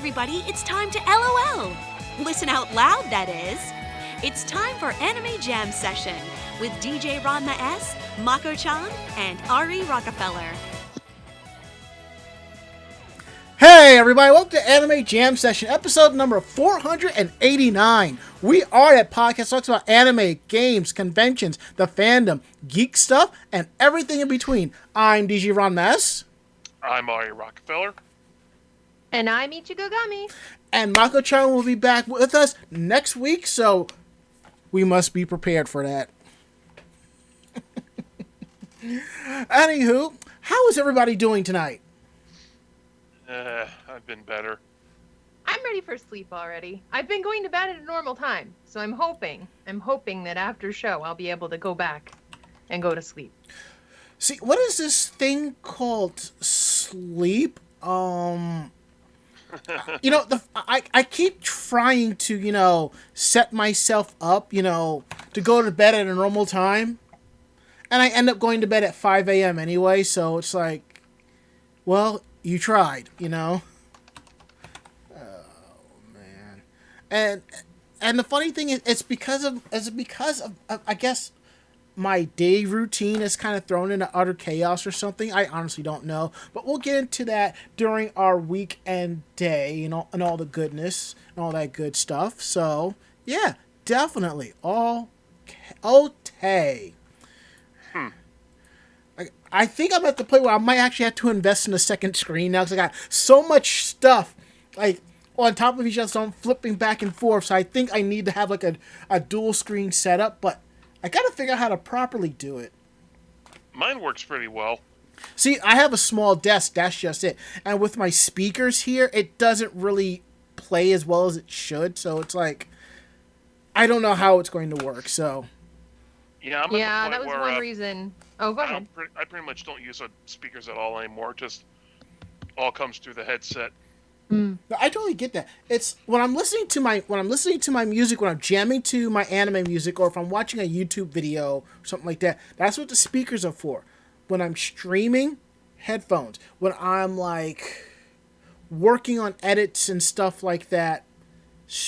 everybody, it's time to LOL. Listen out loud, that is. It's time for Anime Jam Session with DJ Ranma S, Mako-chan, and Ari Rockefeller. Hey everybody, welcome to Anime Jam Session, episode number 489. We are that podcast that talks about anime, games, conventions, the fandom, geek stuff, and everything in between. I'm DJ Ranma S. I'm Ari Rockefeller. And I'm Ichigo Gami. And Mako-chan will be back with us next week, so we must be prepared for that. Anywho, how is everybody doing tonight? I've been better. I'm ready for sleep already. I've been going to bed at a normal time, so I'm hoping that after show I'll be able to go back and go to sleep. See, what is this thing called sleep? I keep trying to, set myself up, to go to bed at a normal time. And I end up going to bed at 5 a.m. anyway, so it's like, well, you tried, Oh, man. And the funny thing is, it's because of I guess, my day routine is kind of thrown into utter chaos or something. I honestly don't know. But we'll get into that during our weekend day, and all the goodness and all that good stuff. So, yeah, definitely. Okay. I think I'm at the point where I might actually have to invest in a second screen now because I got so much stuff, on top of each other, so I'm flipping back and forth. So I think I need to have, a dual screen setup, but I got to figure out how to properly do it. Mine works pretty well. See, I have a small desk, that's just it. And with my speakers here, it doesn't really play as well as it should, so it's like, I don't know how it's going to work, so. Yeah, that was one reason. Oh, go ahead. I pretty much don't use speakers at all anymore. Just all comes through the headset. I totally get that. It's when I'm listening to my music, when I'm jamming to my anime music, or if I'm watching a YouTube video or something like that. That's what the speakers are for. When I'm streaming, headphones. When I'm working on edits and stuff like that,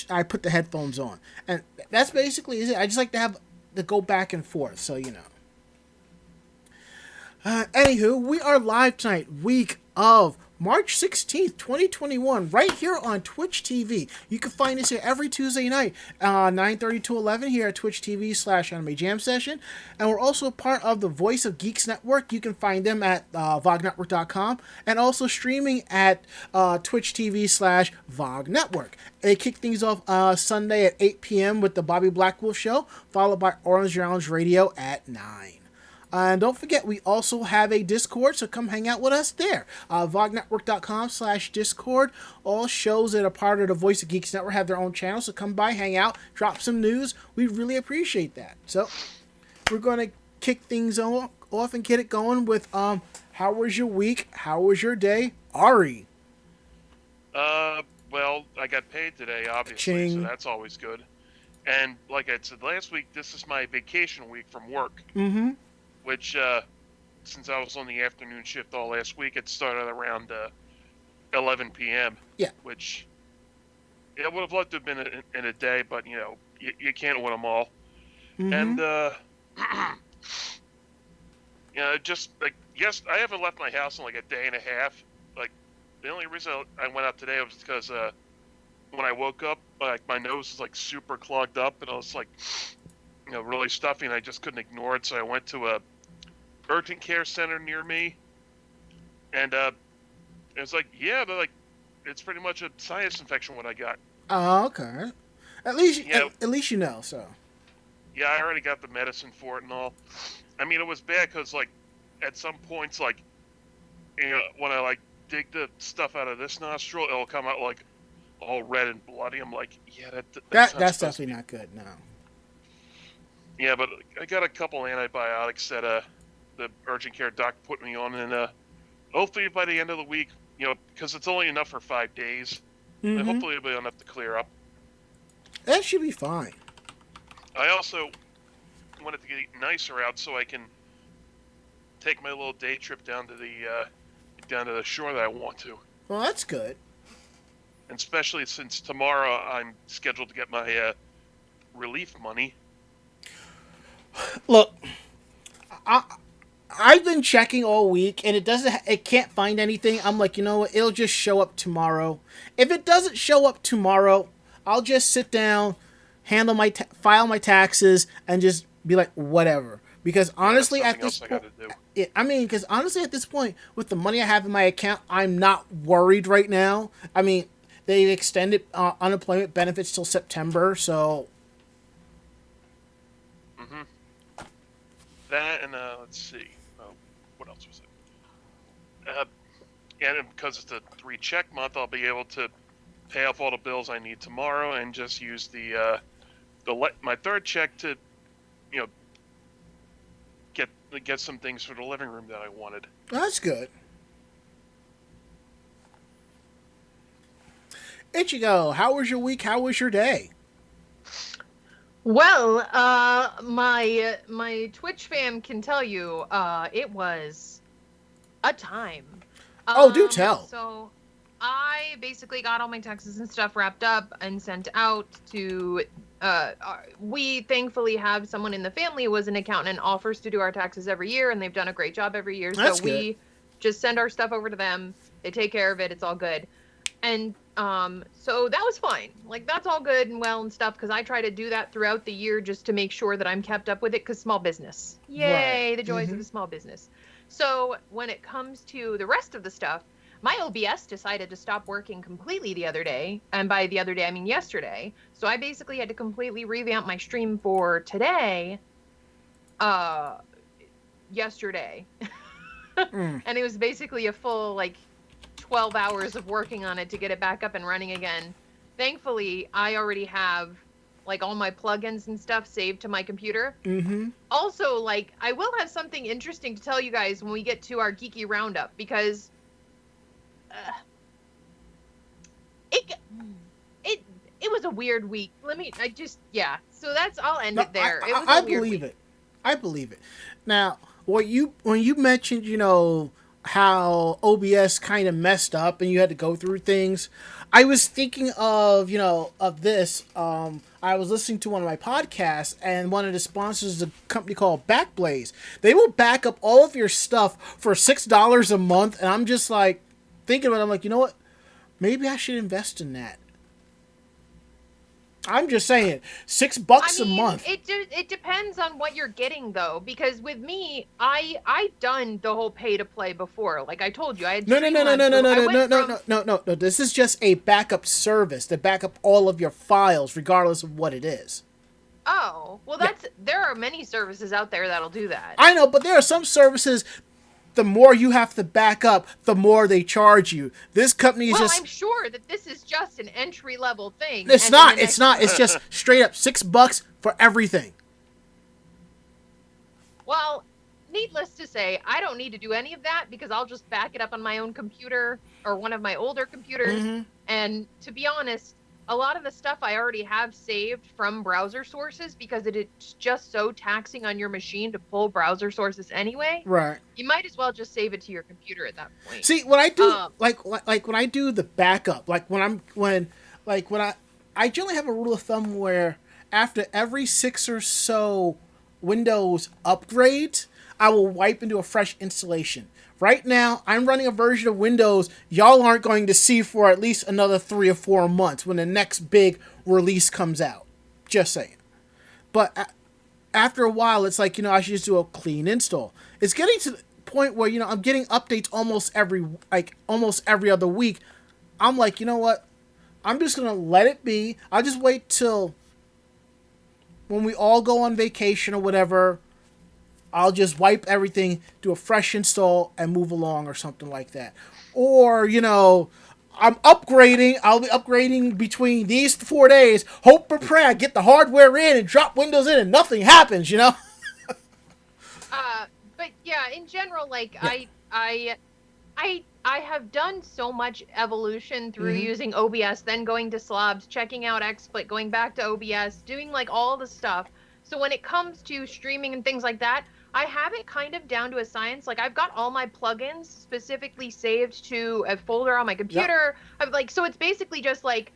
I put the headphones on, and that's basically it. I just like to have to go back and forth, so Anywho, we are live tonight, week of March 16th, 2021, right here on Twitch TV. You can find us here every Tuesday night, 9:30 to 11 here at Twitch TV/Anime Jam Session. And we're also part of the Voice of Geeks Network. You can find them at vognetwork.com and also streaming at Twitch TV/Vog Network. They kick things off Sunday at 8 p.m. with the Bobby Blackwolf Show, followed by Orange Lounge Radio at 9. And don't forget, we also have a Discord, so come hang out with us there. vognetwork.com/Discord. All shows that are part of the Voice of Geeks Network have their own channel, so come by, hang out, drop some news. We really appreciate that. So, we're going to kick things off and get it going with, how was your week? How was your day? Ari. Well, I got paid today, obviously, Ching. so that's always good. And like I said last week, this is my vacation week from work. Mm-hmm. Which, since I was on the afternoon shift all last week, it started around 11 p.m. Yeah. Which, I would have loved to have been in a day, but, you can't win them all. Mm-hmm. And, just, yes, I haven't left my house in, a day and a half. The only reason I went out today was because, when I woke up, my nose was, super clogged up, and I was, really stuffy, and I just couldn't ignore it, so I went to a urgent care center near me, and it was it's pretty much a sinus infection what I got. Oh, okay. At least you know, so. Yeah, I already got the medicine for it and all. I mean, it was bad because, at some points, when I, dig the stuff out of this nostril, it'll come out, all red and bloody. I'm like, yeah, that's definitely not good, no. Yeah, but I got a couple antibiotics that the urgent care doc put me on, and hopefully by the end of the week, because it's only enough for 5 days, Mm-hmm. hopefully it'll be enough to clear up. That should be fine. I also wanted to get nicer out so I can take my little day trip down to the shore that I want to. Well, that's good. and especially since tomorrow I'm scheduled to get my relief money. Look, I've been checking all week, and it can't find anything. I'm like, you know what? It'll just show up tomorrow. If it doesn't show up tomorrow, I'll just sit down, file my taxes, and just be like, whatever. Because honestly, at this point, because honestly, at this point, with the money I have in my account, I'm not worried right now. I mean, they've extended unemployment benefits till September, so. That and let's see, what else was it? And because it's a 3-check month, I'll be able to pay off all the bills I need tomorrow and just use my third check to, get some things for the living room that I wanted. That's good. Ichigo, how was your week? How was your day? Well, my Twitch fam can tell you, it was a time. Do tell. So, I basically got all my taxes and stuff wrapped up and sent out to. We thankfully have someone in the family who was an accountant and offers to do our taxes every year, and they've done a great job every year. That's so good. We just send our stuff over to them. They take care of it. It's all good. And so that was fine. Like, that's all good and well and stuff, because I try to do that throughout the year just to make sure that I'm kept up with it, because small business. Yay, Right. the joys of a small business. So when it comes to the rest of the stuff, my OBS decided to stop working completely the other day. And by the other day, I mean yesterday. So I basically had to completely revamp my stream for today, yesterday. And it was basically a full, 12 hours of working on it to get it back up and running again. Thankfully, I already have all my plugins and stuff saved to my computer. Mm-hmm. Also, I will have something interesting to tell you guys when we get to our geeky roundup, because it was a weird week. So I'll end it there. It was I a weird believe week. it. I believe it. Now, when you mentioned, how OBS kind of messed up and you had to go through things, I was thinking of, of this. I was listening to one of my podcasts, and one of the sponsors is a company called Backblaze. They will back up all of your stuff for $6 a month, and I'm just thinking about it. I'm like, you know what? Maybe I should invest in that. I'm just saying, $6 a month. It depends on what you're getting, though, because with me, I've done the whole pay to play before. Like I told you, I had No. This is just a backup service to back up all of your files, regardless of what it is. Oh, well, there are many services out there that'll do that. I know, but there are some services. The more you have to back up, the more they charge you. This company is I'm sure that this is just an entry-level thing. It's not. It's just straight up $6 for everything. Well, needless to say, I don't need to do any of that, because I'll just back it up on my own computer or one of my older computers. Mm-hmm. And to be honest, a lot of the stuff I already have saved from browser sources, because it's just so taxing on your machine to pull browser sources anyway. Right. You might as well just save it to your computer at that point. See, when I do when I do the backup, I generally have a rule of thumb where after every 6 or so Windows upgrades, I will wipe into a fresh installation. Right now, I'm running a version of Windows y'all aren't going to see for at least another 3 or 4 months when the next big release comes out. Just saying. But after a while, it's I should just do a clean install. It's getting to the point where, I'm getting updates almost every other week. I'm like, you know what? I'm just going to let it be. I'll just wait till when we all go on vacation or whatever. I'll just wipe everything, do a fresh install, and move along or something like that. Or, I'm upgrading. I'll be upgrading between these 4 days. Hope and pray I get the hardware in and drop Windows in and nothing happens, But yeah, in general, I have done so much evolution through using OBS, then going to slobs, checking out XSplit, going back to OBS, doing all the stuff. So when it comes to streaming and things like that, I have it kind of down to a science. Like, I've got all my plugins specifically saved to a folder on my computer. Yep. So it's basically just like,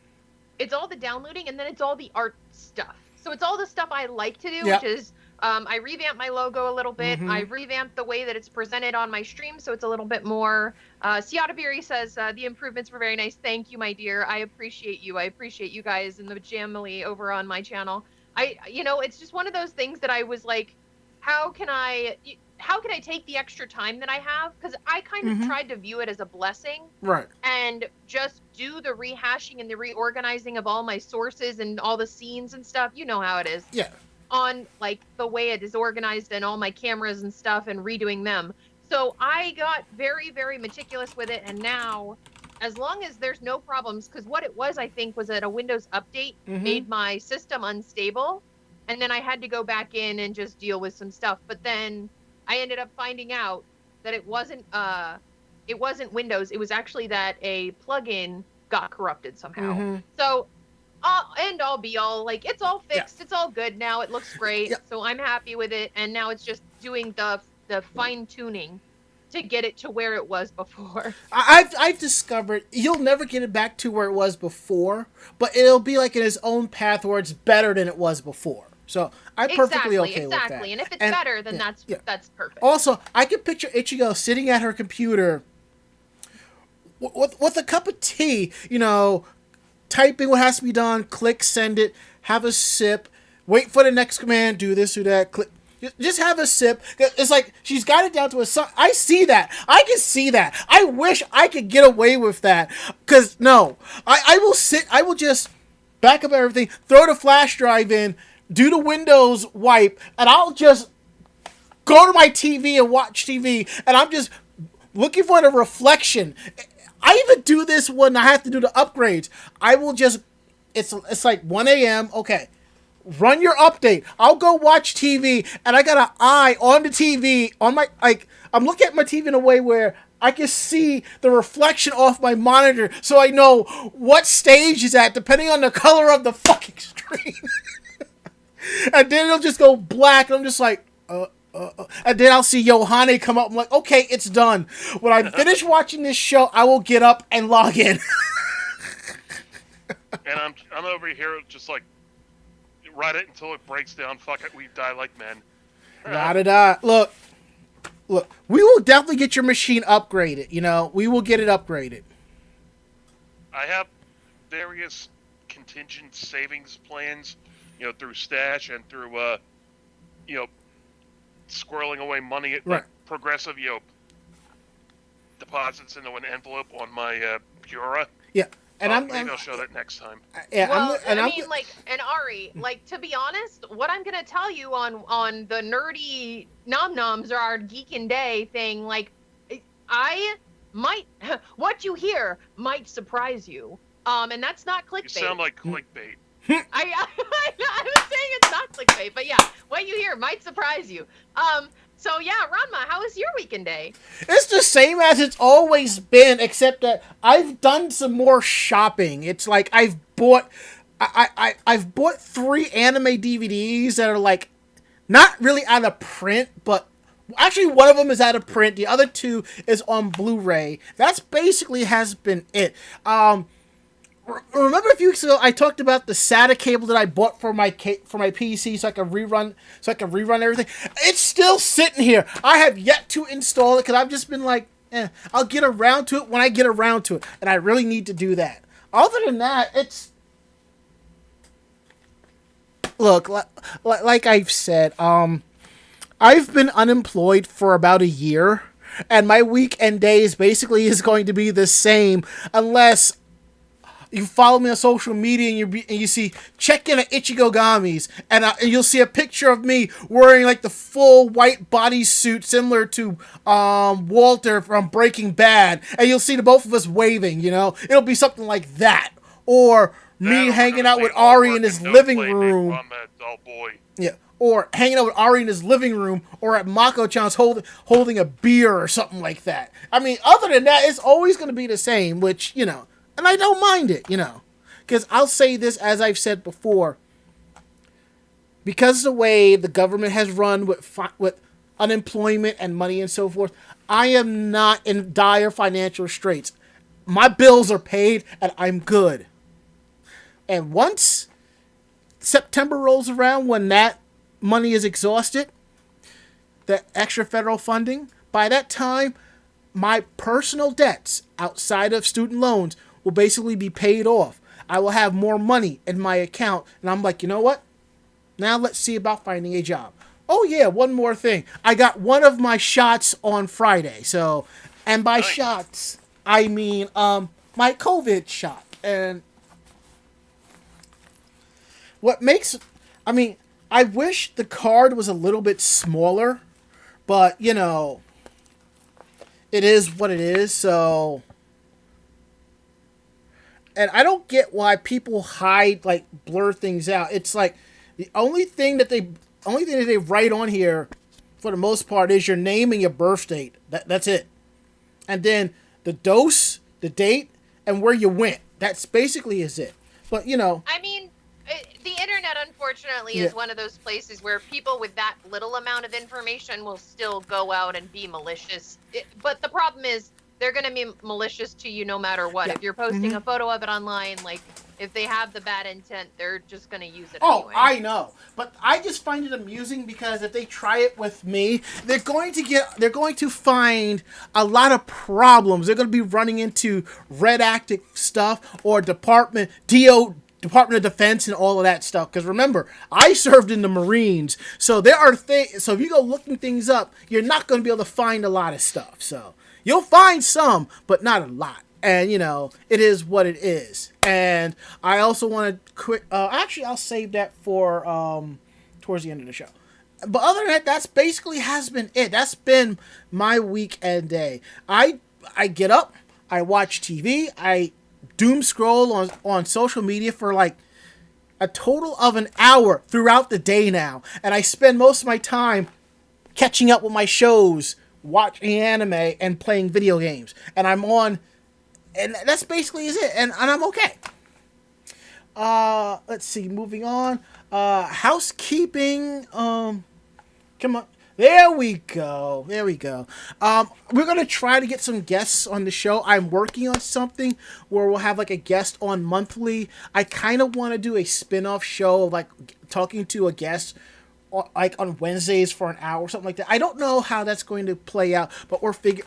it's all the downloading, and then it's all the art stuff. So it's all the stuff I like to do, yep. which is, I revamped my logo a little bit. I revamped the way that it's presented on my stream, so it's a little bit more. Siatabiri says, the improvements were very nice. Thank you, my dear. I appreciate you. I appreciate you guys and the Jamily over on my channel. It's just one of those things that I was like, how can I take the extra time that I have? Because I kind of tried to view it as a blessing. Right. And just do the rehashing and the reorganizing of all my sources and all the scenes and stuff. You know how it is. Yeah. On, like, the way it is organized and all my cameras and stuff and redoing them. So I got very, very meticulous with it. And now, as long as there's no problems, because what it was, I think, was that a Windows update made my system unstable. And then I had to go back in and just deal with some stuff. But then I ended up finding out that it wasn't Windows. It was actually that a plugin got corrupted somehow. So, end all be all, like, it's all fixed. It's all good now. It looks great. So I'm happy with it. And now it's just doing the fine tuning to get it to where it was before. I've discovered you'll never get it back to where it was before, but it'll be like in its own path where it's better than it was before. So I'm perfectly okay with that. Exactly. And if it's better, then that's perfect. Also, I can picture Ichigo sitting at her computer with a cup of tea, typing what has to be done, click, send it, have a sip, wait for the next command, do this, do that, click. Just have a sip. It's like she's got it down to a science. I see that. I can see that. I wish I could get away with that. Because, no. I will just back up everything, throw the flash drive in, do the Windows wipe, and I'll just go to my TV and watch TV, and I'm just looking for the reflection. I even do this when I have to do the upgrades. I will just, it's like 1 a.m., okay. Run your update. I'll go watch TV, and I got an eye on the TV, on my, I'm looking at my TV in a way where I can see the reflection off my monitor, so I know what stage is at, depending on the color of the fucking screen. And then it'll just go black, and I'm just like, and then I'll see Yohane come up. I'm like, okay, it's done. When I finish watching this show, I will get up and log in. And I'm over here just like, ride it until it breaks down. Fuck it, we die like men. Da-da-da. Look, we will definitely get your machine upgraded, We will get it upgraded. I have various contingent savings plans, through Stash and through, squirreling away money at progressive, deposits into an envelope on my bureau. Yeah. And maybe I'll show that next time. Yeah, well, and Ari, to be honest, what I'm gonna tell you on the nerdy nom-noms or our Geekin' Day thing, I might, what you hear might surprise you. And that's not clickbait. You sound like clickbait. I was saying it's not clickbait, but yeah, what you hear might surprise you. So yeah, Ranma, how was your weekend day? It's the same as it's always been, except that I've done some more shopping. It's like I've bought 3 anime DVDs that are not really out of print, but actually one of them is out of print. The other 2 is on Blu-ray. That's basically has been it. Remember a few weeks ago I talked about the SATA cable that I bought for my PC so I can rerun everything. It's still sitting here. I have yet to install it because I've just been I'll get around to it when I get around to it, and I really need to do that. Other than that, it's look like I've said. I've been unemployed for about a year, and my weekend days basically is going to be the same unless you follow me on social media and you see check in at Ichigo Gami's and you'll see a picture of me wearing the full white bodysuit similar to Walter from Breaking Bad, and you'll see the both of us waving. It'll be something like that, or me hanging out with Ari in his living room. Yeah, or hanging out with Ari in his living room, or at Mako-chan's holding a beer or something like that. I mean, other than that, it's always going to be the same, which and I don't mind it, because I'll say this, as I've said before, because of the way the government has run with unemployment and money and so forth. I am not in dire financial straits. My bills are paid and I'm good. And once September rolls around, when that money is exhausted, the extra federal funding, by that time, my personal debts outside of student loans will basically be paid off. I will have more money in my account. And I'm like, you know what? Now let's see about finding a job. Oh yeah, one more thing. I got one of my shots on Friday. So, and by shots, I mean my COVID shot. And what makes, I mean, I wish the card was a little bit smaller, but you know, it is what it is. So, and I don't get why people hide, like, blur things out. It's like the only thing that they write on here, for the most part, is your name and your birth date. That's it. And then the dose, the date, and where you went. That's basically is it. But you know, I mean, the internet, unfortunately, is one of those places where people with that little amount of information will still go out and be malicious. But the problem is, they're going to be malicious to you no matter what. Yeah. If you're posting a photo of it online, like, if they have the bad intent, they're just going to use it oh, anyway. I know. But I just find it amusing because if they try it with me, they're going to find a lot of problems. They're going to be running into red active stuff or Department of Defense and all of that stuff. Because remember, I served in the Marines, so there are things. So if you go looking things up, you're not going to be able to find a lot of stuff. So you'll find some, but not a lot. And you know, it is what it is. And I also want to quick. Actually, I'll save that for towards the end of the show. But other than that, that's basically has been it. That's been my weekend day. I get up, I watch TV, I doom scroll on social media for like a total of an hour throughout the day now. And I spend most of my time catching up with my shows, watching anime, and playing video games. And I'm on, and that's basically is it. And I'm okay. Let's see, moving on. Housekeeping. Come on. There we go. We're going to try to get some guests on the show. I'm working on something where we'll have like a guest on monthly. I kind of want to do a spin-off show of like talking to a guest like on Wednesdays for an hour or something like that. I don't know how that's going to play out, but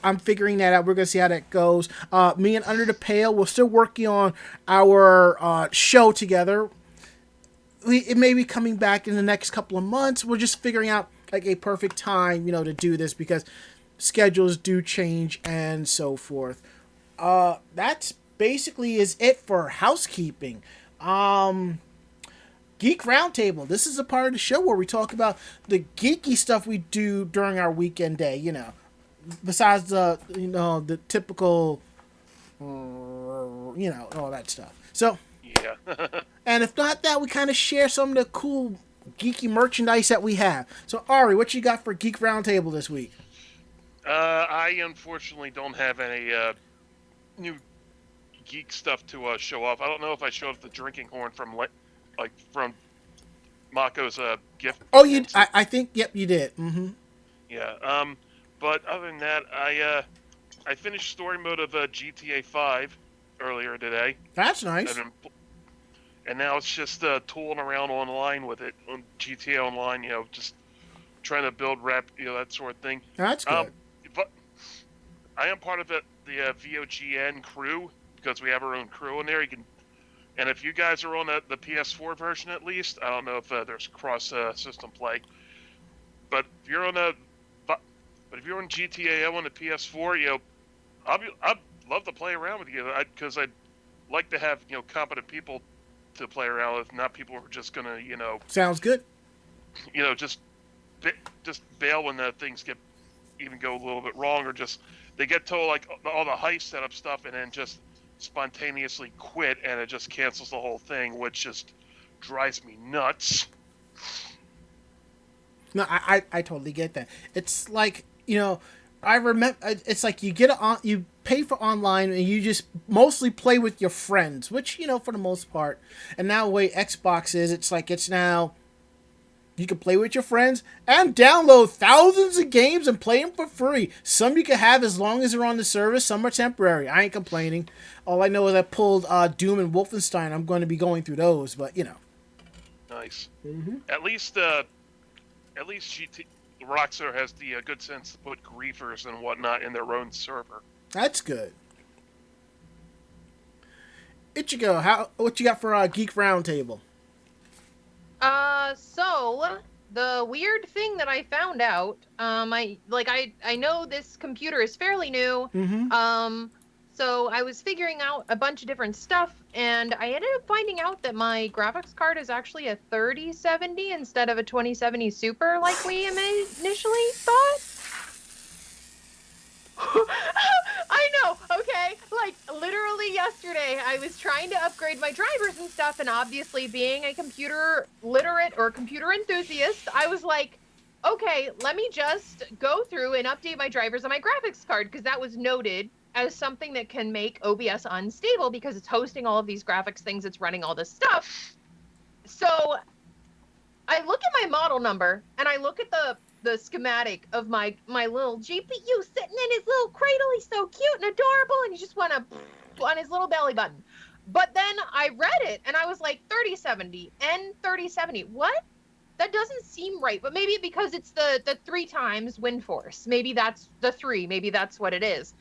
I'm figuring that out. We're going to see how that goes. Me and Under the Pale, we're still working on our show together. It may be coming back in the next couple of months. We're just figuring out like a perfect time, you know, to do this because schedules do change and so forth. That's basically is it for housekeeping. Geek Roundtable. This is a part of the show where we talk about the geeky stuff we do during our weekend day, you know, besides the, you know, the typical, you know, all that stuff. So, yeah. and if not that, we kind of share some of the cool geeky merchandise that we have. So Ari, what you got for Geek Roundtable this week? I unfortunately don't have any new geek stuff to show off. I don't know if I showed off the drinking horn from from Mako's gift. Oh, I think yep, you did. Mm-hmm. Yeah. But other than that, I finished story mode of GTA 5 earlier today. That's nice. And now it's just tooling around online with it on GTA Online. You know, just trying to build you know, that sort of thing. That's good. But I am part of the VOGN crew because we have our own crew in there. You can, and if you guys are on the PS4 version at least, I don't know if there's cross system play. But if you're on if you're on GTA on the PS4, you know, I'd love to play around with you because I'd like to have, you know, competent people to play around with, not people who are just gonna, you know. Sounds good. You know, just bail when things go a little bit wrong, or just they get told like all the heist setup stuff and then just spontaneously quit and it just cancels the whole thing, which just drives me nuts. No, I totally get that. It's like, you know, I remember it's like you you pay for online and you just mostly play with your friends, which, you know, for the most part. And now the way Xbox is, it's like it's now You can play with your friends and download thousands of games and play them for free. Some you can have as long as they're on the service. Some are temporary. I ain't complaining. All I know is I pulled Doom and Wolfenstein. I'm going to be going through those, but you know. Nice. Mm-hmm. At least Rockstar has the good sense to put griefers and whatnot in their own server. That's good. Ichigo, what you got for Geek Roundtable? So the weird thing that I found out, I know this computer is fairly new. Mm-hmm. So I was figuring out a bunch of different stuff, and I ended up finding out that my graphics card is actually a 3070 instead of a 2070 Super, like we initially thought. I know, okay? Like, literally yesterday, I was trying to upgrade my drivers and stuff, and obviously being a computer literate or computer enthusiast, I was like, okay, let me just go through and update my drivers on my graphics card, because that was noted as something that can make OBS unstable because it's hosting all of these graphics things, it's running all this stuff. So I look at my model number, and I look at the schematic of my little GPU sitting in his little cradle. He's so cute and adorable, and you just want to on his little belly button. But then I read it, and I was like, 3070, N3070. What? That doesn't seem right. But maybe because it's the 3 times wind force. Maybe that's the 3. Maybe that's what it is.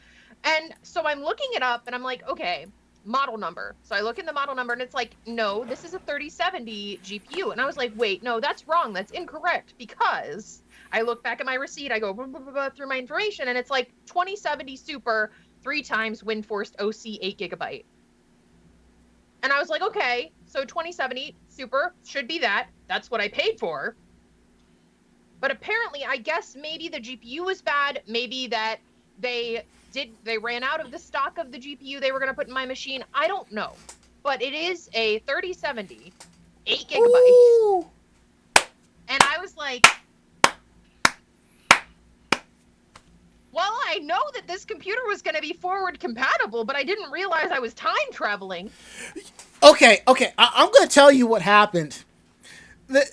And so I'm looking it up, and I'm like, okay, model number. So I look in the model number, and it's like, no, this is a 3070 GPU. And I was like, wait, no, that's wrong. That's incorrect, because I look back at my receipt, I go blah, blah, blah, blah, through my information, and it's like 2070 Super, 3 times wind forced OC 8 GB. And I was like, okay, so 2070 Super should be that. That's what I paid for. But apparently, I guess maybe the GPU was bad. Maybe that they ran out of the stock of the GPU they were going to put in my machine. I don't know. But it is a 3070, 8 GB. Ooh. And I was like, well, I know that this computer was going to be forward compatible, but I didn't realize I was time traveling. Okay. I'm going to tell you what happened.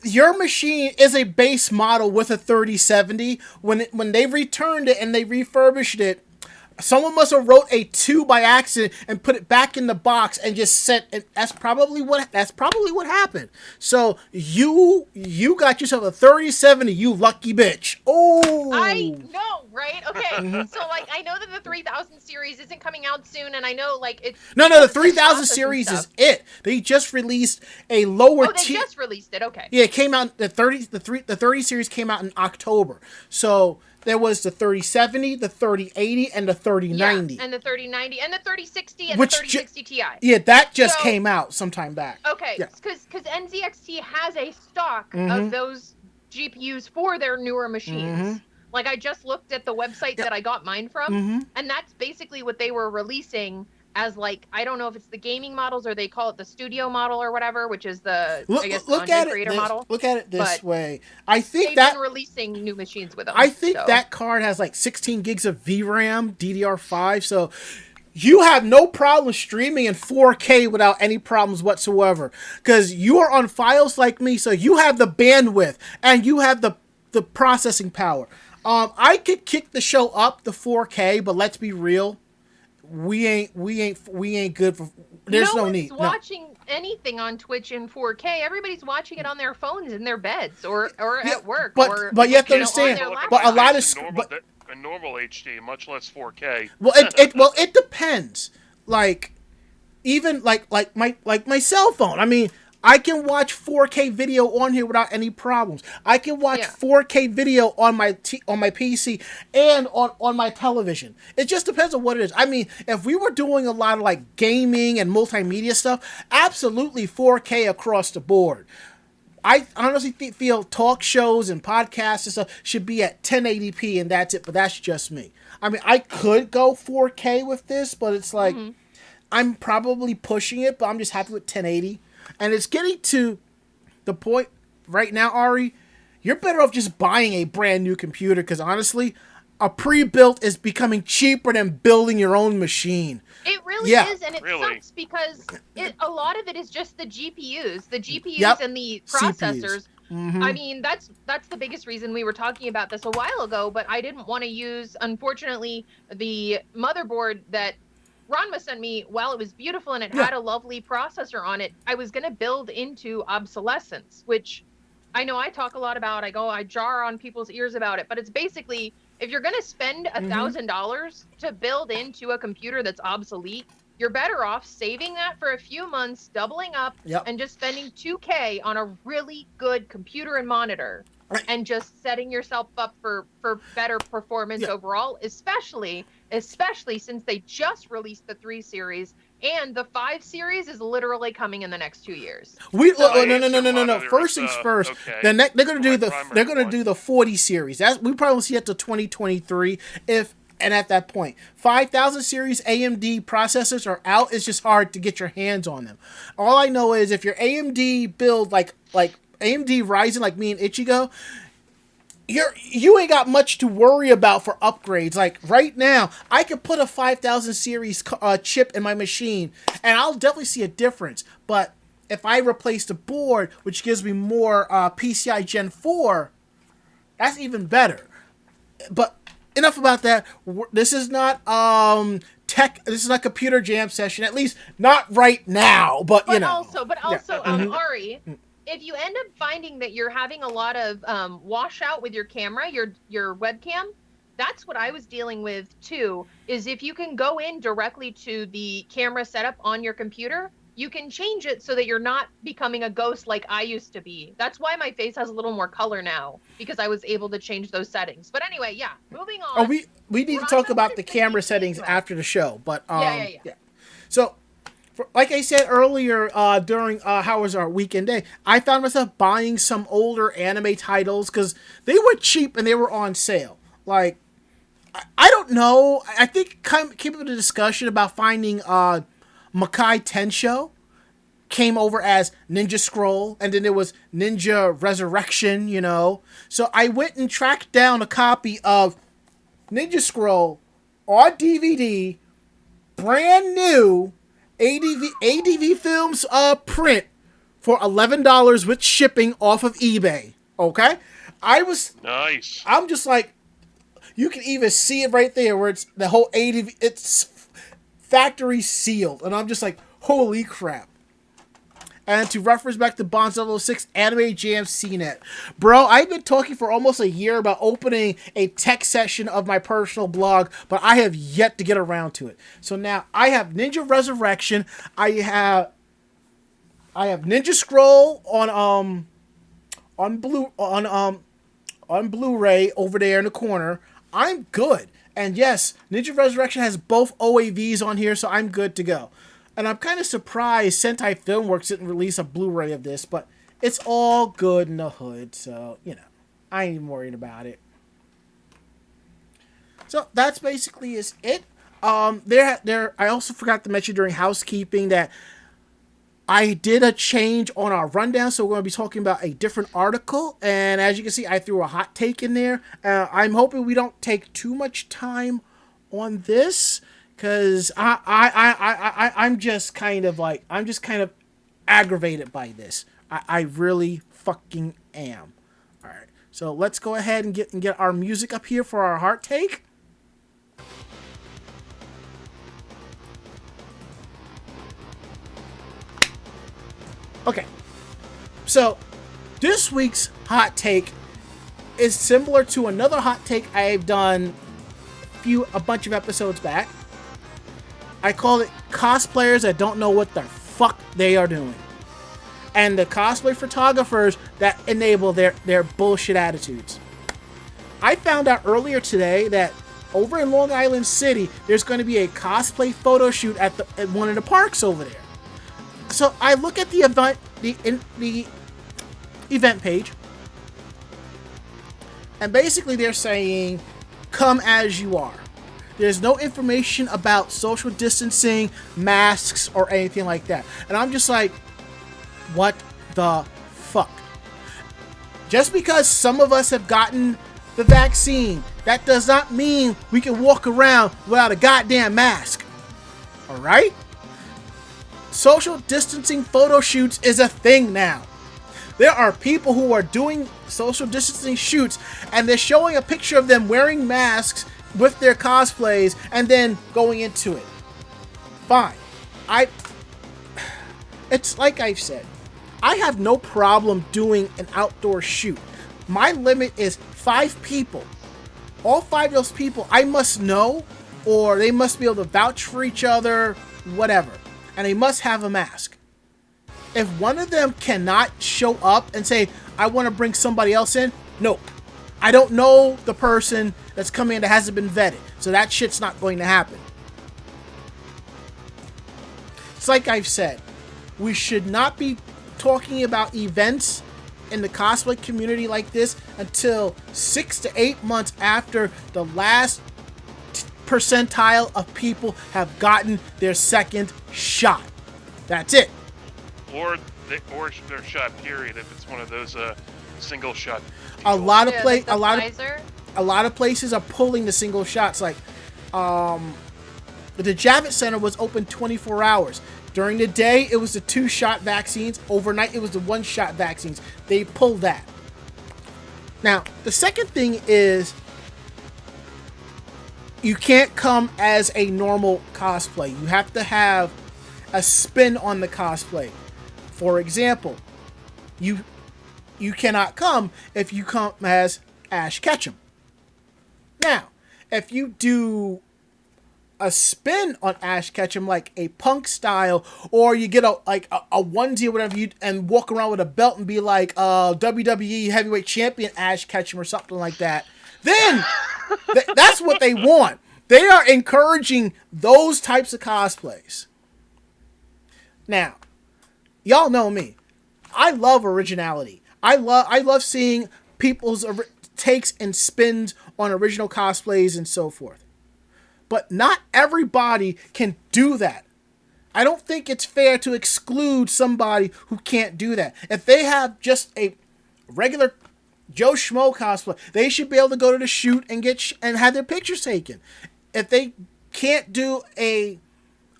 Your machine is a base model with a 3070. When they returned it and they refurbished it, someone must have wrote a 2 by accident and put it back in the box and just sent it. That's probably what happened. So you got yourself a 3070, you lucky bitch. Oh, I know, right? Okay, so like I know that the 3000 series isn't coming out soon, and I know like it's no, the 3000 series is it. They just released a lower. Oh, they just released it. Okay. Yeah, it came out the 30 series came out in October. So there was the 3070, the 3080, and the 3090. Yeah, and the 3090, and the 3060, and the 3060 Ti. Yeah, that just came out sometime back. Okay, because NZXT has a stock of those GPUs for their newer machines. Mm-hmm. Like, I just looked at the website that I got mine from, and that's basically what they were releasing as, like, I don't know if it's the gaming models or they call it the studio model or whatever, which is the, content creator model. Look at it this way. I think they've been releasing new machines with them. I think that card has, like, 16 gigs of VRAM, DDR5, so you have no problem streaming in 4K without any problems whatsoever. Because you are on files like me, so you have the bandwidth, and you have the processing power. I could kick the show up to 4K, but let's be real. We ain't good for. There's no need. No one's watching anything on Twitch in 4K. Everybody's watching it on their phones in their beds or at work. But you have to understand. But a lot of a normal HD, much less 4K. Well, it depends. Like, even like my cell phone. I mean, I can watch 4K video on here without any problems. I can watch 4K video on my PC and on my television. It just depends on what it is. I mean, if we were doing a lot of like gaming and multimedia stuff, absolutely 4K across the board. I honestly feel talk shows and podcasts and stuff should be at 1080p and that's it, but that's just me. I mean, I could go 4K with this, but it's like, I'm probably pushing it, but I'm just happy with 1080. And it's getting to the point right now, Ari, you're better off just buying a brand new computer because honestly, a pre-built is becoming cheaper than building your own machine. It really is, and it sucks because a lot of it is just the GPUs. The GPUs and the processors I mean, that's the biggest reason we were talking about this a while ago, but I didn't want to use, unfortunately, the motherboard that Ranma sent me. While it was beautiful and it had a lovely processor on it, I was going to build into obsolescence, which I know I talk a lot about. I jar on people's ears about it, but it's basically, if you're going to spend $1,000 to build into a computer that's obsolete, you're better off saving that for a few months, doubling up, and just spending $2K on a really good computer and monitor, and just setting yourself up for better performance overall, especially since they just released the 3 series, and the 5 series is literally coming in the next 2 years. No. First things first. Okay. They're going to do the 40 series. We probably won't see it till 2023 and at that point, 5000 series AMD processors are out. It's just hard to get your hands on them. All I know is if your AMD build like AMD Ryzen, like me and Ichigo, you ain't got much to worry about for upgrades. Like right now, I could put a 5000 series chip in my machine, and I'll definitely see a difference. But if I replace the board, which gives me more PCI Gen 4, that's even better. But enough about that. This is not This is not computer jam session. At least not right now. But you know. Ari, if you end up finding that you're having a lot of washout with your camera, your webcam, that's what I was dealing with too. Is if you can go in directly to the camera setup on your computer, you can change it so that you're not becoming a ghost like I used to be. That's why my face has a little more color now, because I was able to change those settings. But anyway, yeah, moving on. Oh, we need to talk about the camera settings after the show. But yeah. So, like I said earlier, during how was our weekend day, I found myself buying some older anime titles because they were cheap and they were on sale. Like, I don't know. I think came up with a discussion about finding Makai Tensho came over as Ninja Scroll, and then there was Ninja Resurrection, you know. So I went and tracked down a copy of Ninja Scroll on DVD, brand new, ADV Films print for $11 with shipping off of eBay. Okay? Nice. I'm just like, you can even see it right there where it's the whole ADV, it's factory sealed, and I'm just like, holy crap. And to reference back to Bonds 006 Anime Jam CNET, bro, I've been talking for almost a year about opening a tech session of my personal blog, but I have yet to get around to it. So now I have Ninja Resurrection, I have Ninja Scroll on Blu-ray over there in the corner. I'm good. And yes, Ninja Resurrection has both OAVs on here, so I'm good to go. And I'm kind of surprised Sentai Filmworks didn't release a Blu-ray of this, but it's all good in the hood, so, you know, I ain't even worried about it. So that's basically is it. I also forgot to mention during housekeeping that I did a change on our rundown, so we're going to be talking about a different article. And as you can see, I threw a hot take in there. I'm hoping we don't take too much time on this, because I'm just kind of aggravated by this. I really fucking am. All right, so let's go ahead and get our music up here for our hot take. Okay, so this week's hot take is similar to another hot take I've done a bunch of episodes back. I call it cosplayers that don't know what the fuck they are doing, and the cosplay photographers that enable their bullshit attitudes. I found out earlier today that over in Long Island City, there's going to be a cosplay photo shoot at one of the parks over there. So I look at the event page, and basically they're saying, come as you are. There's no information about social distancing, masks, or anything like that. And I'm just like, what the fuck? Just because some of us have gotten the vaccine, that does not mean we can walk around without a goddamn mask. Alright? Social distancing photo shoots is a thing now. There are people who are doing social distancing shoots, and they're showing a picture of them wearing masks with their cosplays, and then going into it. Fine. It's like I've said, I have no problem doing an outdoor shoot. My limit is 5 people. All 5 of those people I must know, or they must be able to vouch for each other, whatever. And they must have a mask. If one of them cannot show up and say, I want to bring somebody else in, nope. I don't know the person that's coming in that hasn't been vetted. So that shit's not going to happen. It's like I've said, we should not be talking about events in the cosplay community like this until 6 to 8 months after the last percentile of people have gotten their second shot. That's it. Or their shot period if it's one of those single shot. A lot of Pfizer? a lot of places are pulling the single shots. Like the Javits Center was open 24 hours. During the day, it was the 2-shot vaccines. Overnight, it was the 1-shot vaccines. They pulled that. Now, the second thing is you can't come as a normal cosplay. You have to have a spin on the cosplay. For example, you cannot come if you come as Ash Ketchum. Now, if you do a spin on Ash Ketchum, like a punk style, or you get a onesie or whatever, and walk around with a belt and be like WWE heavyweight champion Ash Ketchum or something like that, then that's what they want. They are encouraging those types of cosplays. Now, y'all know me. I love originality. I love seeing people's takes and spins on original cosplays and so forth. But not everybody can do that. I don't think it's fair to exclude somebody who can't do that. If they have just a regular Joe Schmo cosplay, they should be able to go to the shoot and and have their pictures taken. If they can't do a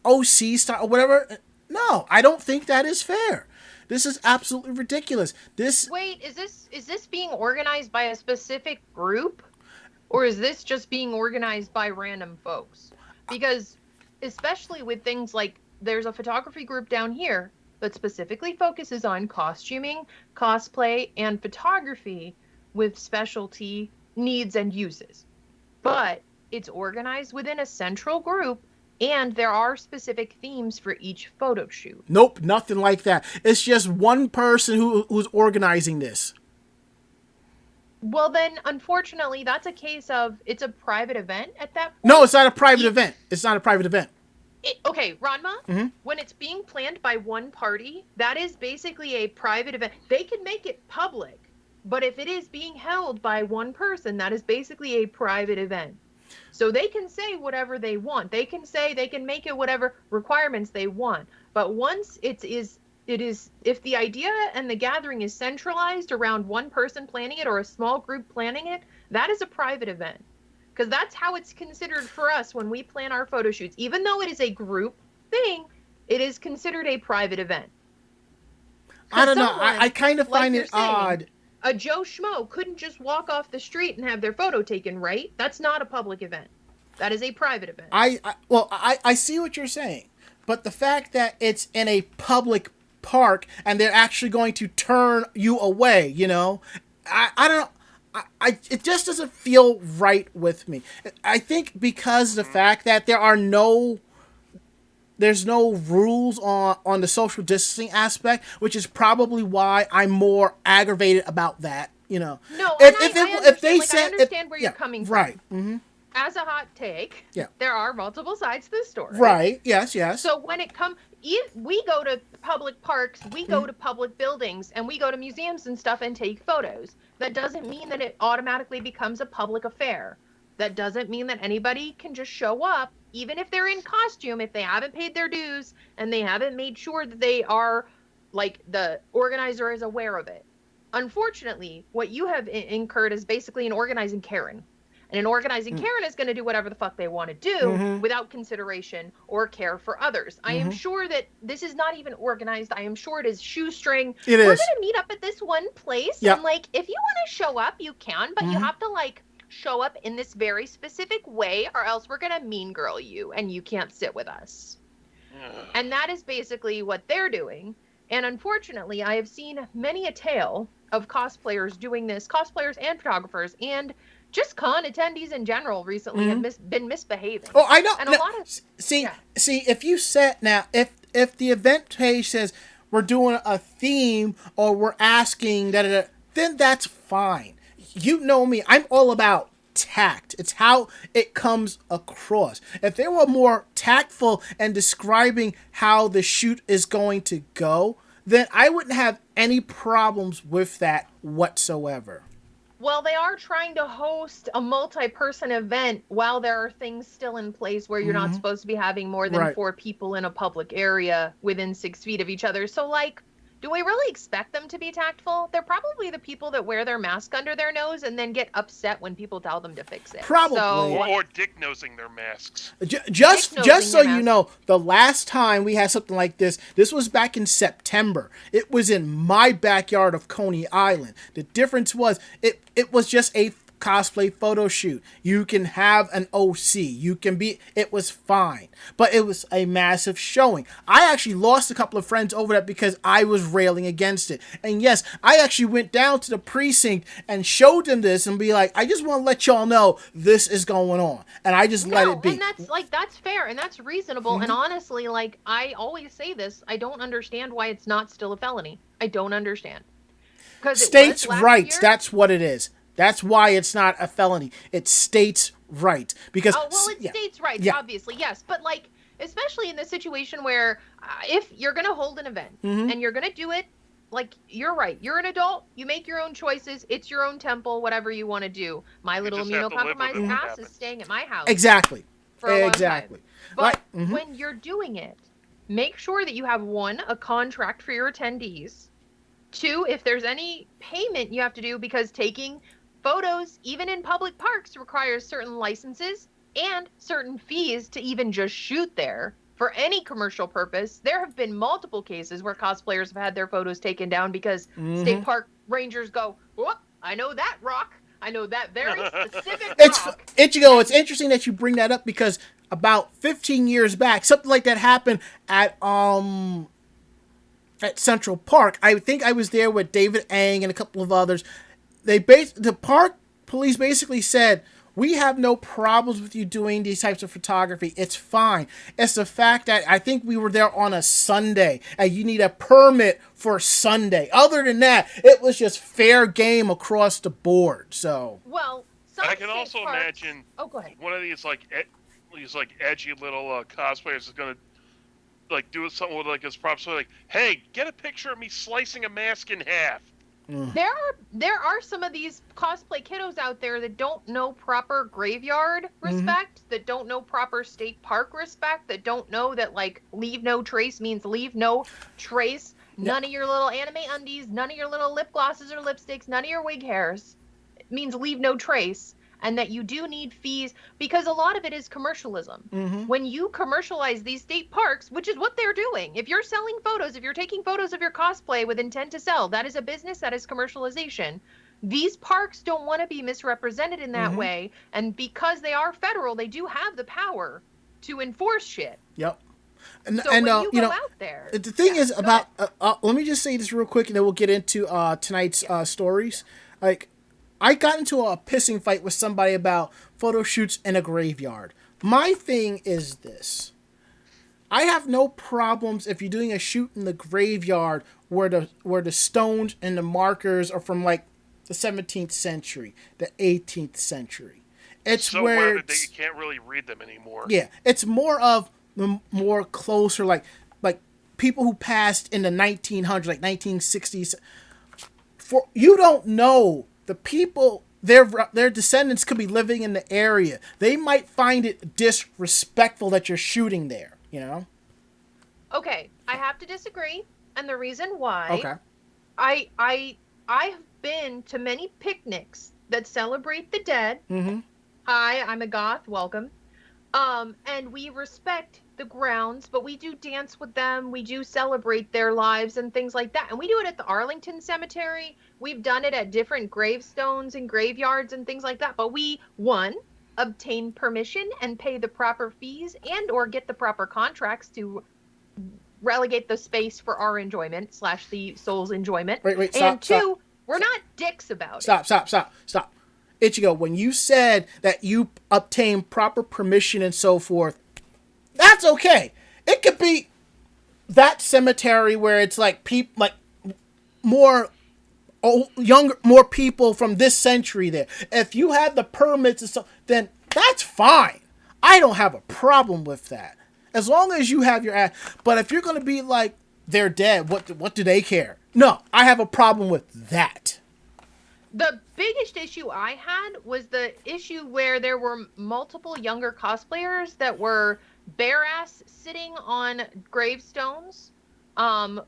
OC style or whatever, no, I don't think that is fair. This is absolutely ridiculous. Wait, is this being organized by a specific group? Or is this just being organized by random folks? Because especially with things like, there's a photography group down here that specifically focuses on costuming, cosplay, and photography with specialty needs and uses. But it's organized within a central group, and there are specific themes for each photo shoot. Nope, nothing like that. It's just one person who's organizing this. Well, then, unfortunately, that's a case of it's a private event at that point. No, it's not a private event. It's not a private event. Okay, Ranma, when it's being planned by one party, that is basically a private event. They can make it public, but if it is being held by one person, that is basically a private event. So they can say whatever they want. They can make it whatever requirements they want. But once it is, if the idea and the gathering is centralized around one person planning it or a small group planning it, that is a private event. Because that's how it's considered for us when we plan our photo shoots. Even though it is a group thing, it is considered a private event. I don't know. I kind of find it odd. A Joe Schmo couldn't just walk off the street and have their photo taken, right? That's not a public event. That is a private event. I see what you're saying. But the fact that it's in a public park and they're actually going to turn you away, I don't know. It just doesn't feel right with me. I think because the fact that there's no rules on the social distancing aspect, which is probably why I'm more aggravated about that. No, I understand where you're coming from. Right. Mm-hmm. As a hot take, there are multiple sides to this story. Right. Yes. So when it comes, we go to public parks, we go to public buildings, and we go to museums and stuff and take photos. That doesn't mean that it automatically becomes a public affair. That doesn't mean that anybody can just show up, even if they're in costume, if they haven't paid their dues and they haven't made sure that they are, like, the organizer is aware of it. Unfortunately, what you have incurred is basically an organizing Karen. And an organizing Karen is going to do whatever the fuck they want to do without consideration or care for others. I am sure that this is not even organized. I am sure it is shoestring. We're going to meet up at this one place. And like, if you want to show up, you can, but you have to like show up in this very specific way or else we're going to mean girl you and you can't sit with us. And that is basically what they're doing. And unfortunately, I have seen many a tale of cosplayers doing this, cosplayers and photographers, and just con attendees in general recently have been misbehaving. Oh, I know. And now, a lot of see, if you set now, if the event page says we're doing a theme or we're asking then that's fine. You know me, I'm all about tact. It's how it comes across. If they were more tactful and describing how the shoot is going to go, then I wouldn't have any problems with that whatsoever. Well, they are trying to host a multi-person event while there are things still in place where you're not supposed to be having more than 4 people in a public area within 6 feet of each other. So, like, do we really expect them to be tactful? They're probably the people that wear their mask under their nose and then get upset when people tell them to fix it. Probably. Or dick-nosing their masks. Just so you know, the last time we had something like this was back in September. It was in my backyard of Coney Island. The difference was it was just a cosplay photo shoot. You can have an OC. It was fine. But it was a massive showing. I actually lost a couple of friends over that because I was railing against it. And yes, I actually went down to the precinct and showed them this and be like, I just want to let y'all know this is going on. And I just let it be. And that's fair and that's reasonable. And honestly, like I always say this, I don't understand why it's not still a felony. I don't understand. States' rights, that's what it is. That's why it's not a felony. It's states' rights. Because states' rights, obviously, yes. But, like, especially in the situation where if you're going to hold an event and you're going to do it, like, you're right. You're an adult. You make your own choices. It's your own temple, whatever you want to do. My little immunocompromised ass is staying at my house. Exactly. For a long time. But when you're doing it, make sure that you have, 1, a contract for your attendees. 2, if there's any payment you have to do, because taking photos, even in public parks, requires certain licenses and certain fees to even just shoot there for any commercial purpose. There have been multiple cases where cosplayers have had their photos taken down because state park rangers go, whoop, I know that rock. I know that very specific rock. It's interesting that you bring that up because about 15 years back, something like that happened at Central Park. I think I was there with David Ang and a couple of others. The park police basically said, we have no problems with you doing these types of photography. It's fine. It's the fact that I think we were there on a Sunday and you need a permit for Sunday. Other than that, it was just fair game across the board. So, well, I can also imagine go ahead. One of these edgy little cosplayers is going to do something with his props. So hey, get a picture of me slicing a mask in half. There are some of these cosplay kiddos out there that don't know proper graveyard respect, that don't know proper state park respect, that don't know that leave no trace means leave no trace. None of your little anime undies, none of your little lip glosses or lipsticks, none of your wig hairs. It means leave no trace. And that you do need fees because a lot of it is commercialism. When you commercialize these state parks, which is what they're doing, if you're selling photos, if you're taking photos of your cosplay with intent to sell, that is a business, that is commercialization. These parks don't want to be misrepresented in that way. And because they are federal, they do have the power to enforce shit. Yep. So when you go out there, the thing is about, let me just say this real quick and then we'll get into tonight's stories. I got into a pissing fight with somebody about photo shoots in a graveyard. My thing is this. I have no problems if you're doing a shoot in the graveyard where the stones and the markers are from the 17th century, the 18th century. It's so where that you can't really read them anymore. Yeah, it's more of the more closer like people who passed in the 1900s, 1960s. For you don't know. The people, their descendants could be living in the area. They might find it disrespectful that you're shooting there, you know? Okay, I have to disagree. And the reason why... Okay. I have been to many picnics that celebrate the dead. Hi, I'm a goth. Welcome. And we respect the grounds, but we do dance with them. We do celebrate their lives and things like that. And we do it at the Arlington Cemetery. We've done it at different gravestones and graveyards and things like that. But we, one, obtain permission and pay the proper fees and or get the proper contracts to relegate the space for our enjoyment / the soul's enjoyment. Wait, and stop, two, we're not dicks about Stop. Ichigo, when you said that you obtain proper permission and so forth, that's okay. It could be that cemetery where it's like more younger, more people from this century there. If you have the permits and stuff, then that's fine. I don't have a problem with that. As long as you have your ass. But if you're going to be like, they're dead, what do they care? No, I have a problem with that. The biggest issue I had was the issue where there were multiple younger cosplayers that were bare-ass sitting on gravestones,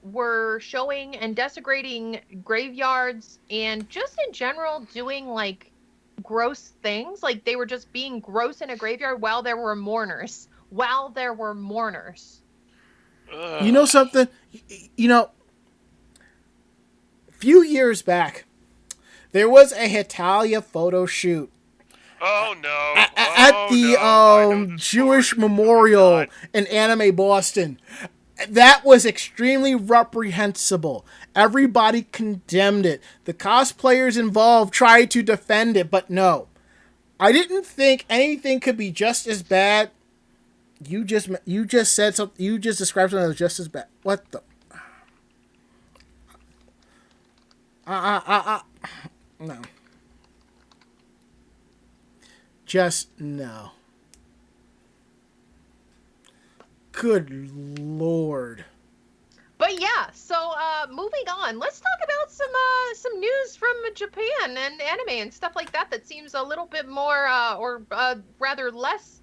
were showing and desecrating graveyards, and just in general doing, like, gross things. Like, they were just being gross in a graveyard while there were mourners. You know something? A few years back, there was a Hetalia photo shoot Oh no! at the Jewish Memorial in Anime Boston. That was extremely reprehensible. Everybody condemned it. The cosplayers involved tried to defend it, but no. I didn't think anything could be just as bad. You just said something. You just described something that was just as bad. What the? No. Just no. Good Lord. But yeah, so moving on, let's talk about some news from Japan and anime and stuff like that seems a little bit more or rather less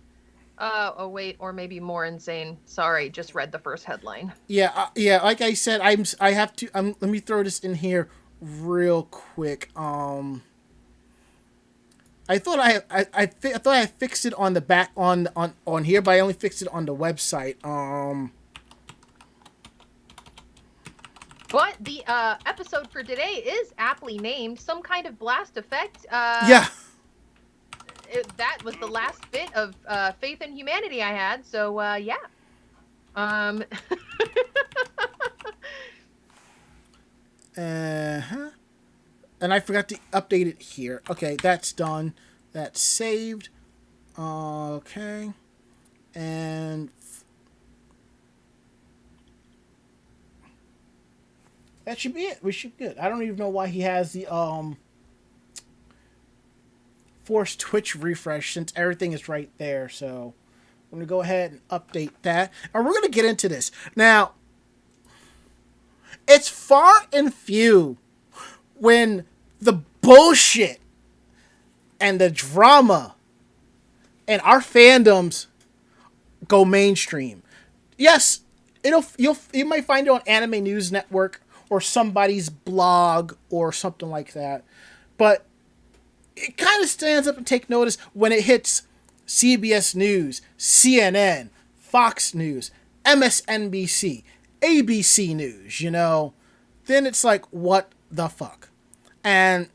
or maybe more insane. Sorry, just read the first headline. Yeah, like I said, I have to let me throw this in here real quick. I thought I thought I fixed it on the back on here, but I only fixed it on the website. But the episode for today is aptly named "Some Kind of Blast Effect." Yeah. That was the last bit of faith in humanity I had. So yeah. And I forgot to update it here. Okay, that's done. That's saved. Okay. And that should be it. We should be good. I don't even know why he has the forced Twitch refresh since everything is right there. So I'm going to go ahead and update that. And we're going to get into this. Now, it's far and few when the bullshit and the drama and our fandoms go mainstream. Yes, you might find it on Anime News Network or somebody's blog or something like that. But it kind of stands up and take notice when it hits CBS News, CNN, Fox News, MSNBC, ABC News, Then it's like, what the fuck? And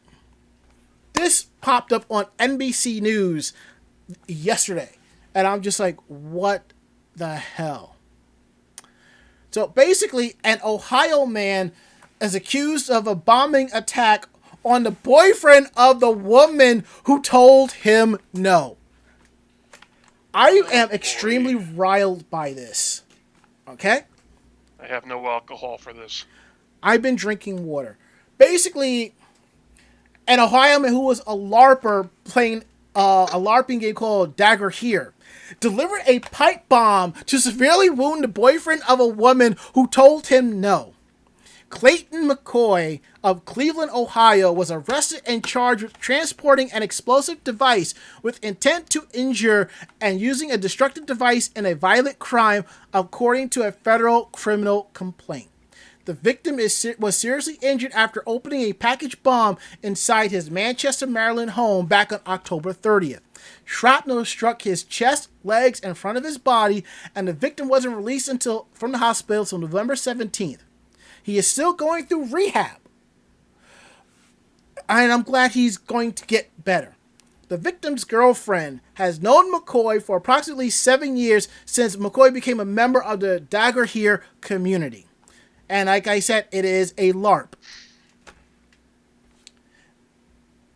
this popped up on NBC News yesterday. And I'm just like, what the hell? So basically, an Ohio man is accused of a bombing attack on the boyfriend of the woman who told him no. I am extremely riled by this. Okay? I have no alcohol for this. I've been drinking water. Basically, an Ohio man who was a LARPer playing a LARPing game called Dagger Here delivered a pipe bomb to severely wound the boyfriend of a woman who told him no. Clayton McCoy of Cleveland, Ohio, was arrested and charged with transporting an explosive device with intent to injure and using a destructive device in a violent crime, according to a federal criminal complaint. The victim was seriously injured after opening a package bomb inside his Manchester, Maryland home back on October 30th. Shrapnel struck his chest, legs, and front of his body, and the victim wasn't released from the hospital until November 17th. He is still going through rehab, and I'm glad he's going to get better. The victim's girlfriend has known McCoy for approximately 7 years since McCoy became a member of the Dagger Here community. And like I said, it is a LARP.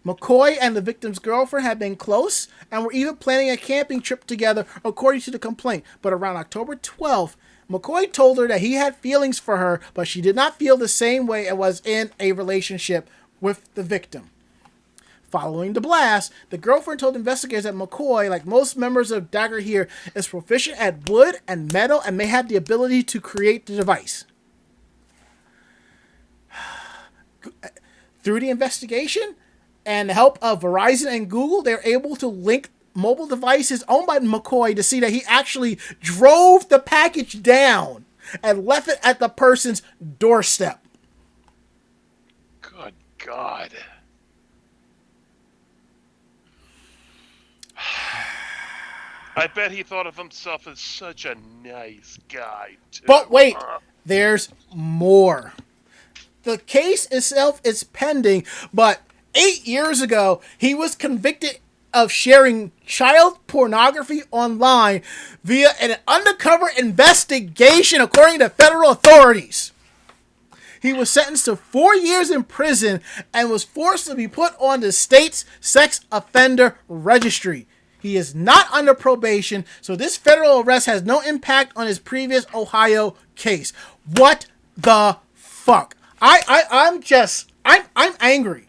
McCoy and the victim's girlfriend had been close and were even planning a camping trip together, according to the complaint. But around October 12th, McCoy told her that he had feelings for her, but she did not feel the same way and was in a relationship with the victim. Following the blast, the girlfriend told investigators that McCoy, like most members of Dagger Here, is proficient at wood and metal and may have the ability to create the device. Through the investigation and the help of Verizon and Google, they're able to link mobile devices owned by McCoy to see that he actually drove the package down and left it at the person's doorstep. Good God. I bet he thought of himself as such a nice guy, too. But wait, there's more. The case itself is pending, but 8 years ago, he was convicted of sharing child pornography online via an undercover investigation, according to federal authorities. He was sentenced to 4 years in prison and was forced to be put on the state's sex offender registry. He is not under probation, so this federal arrest has no impact on his previous Ohio case. What the fuck? I'm angry.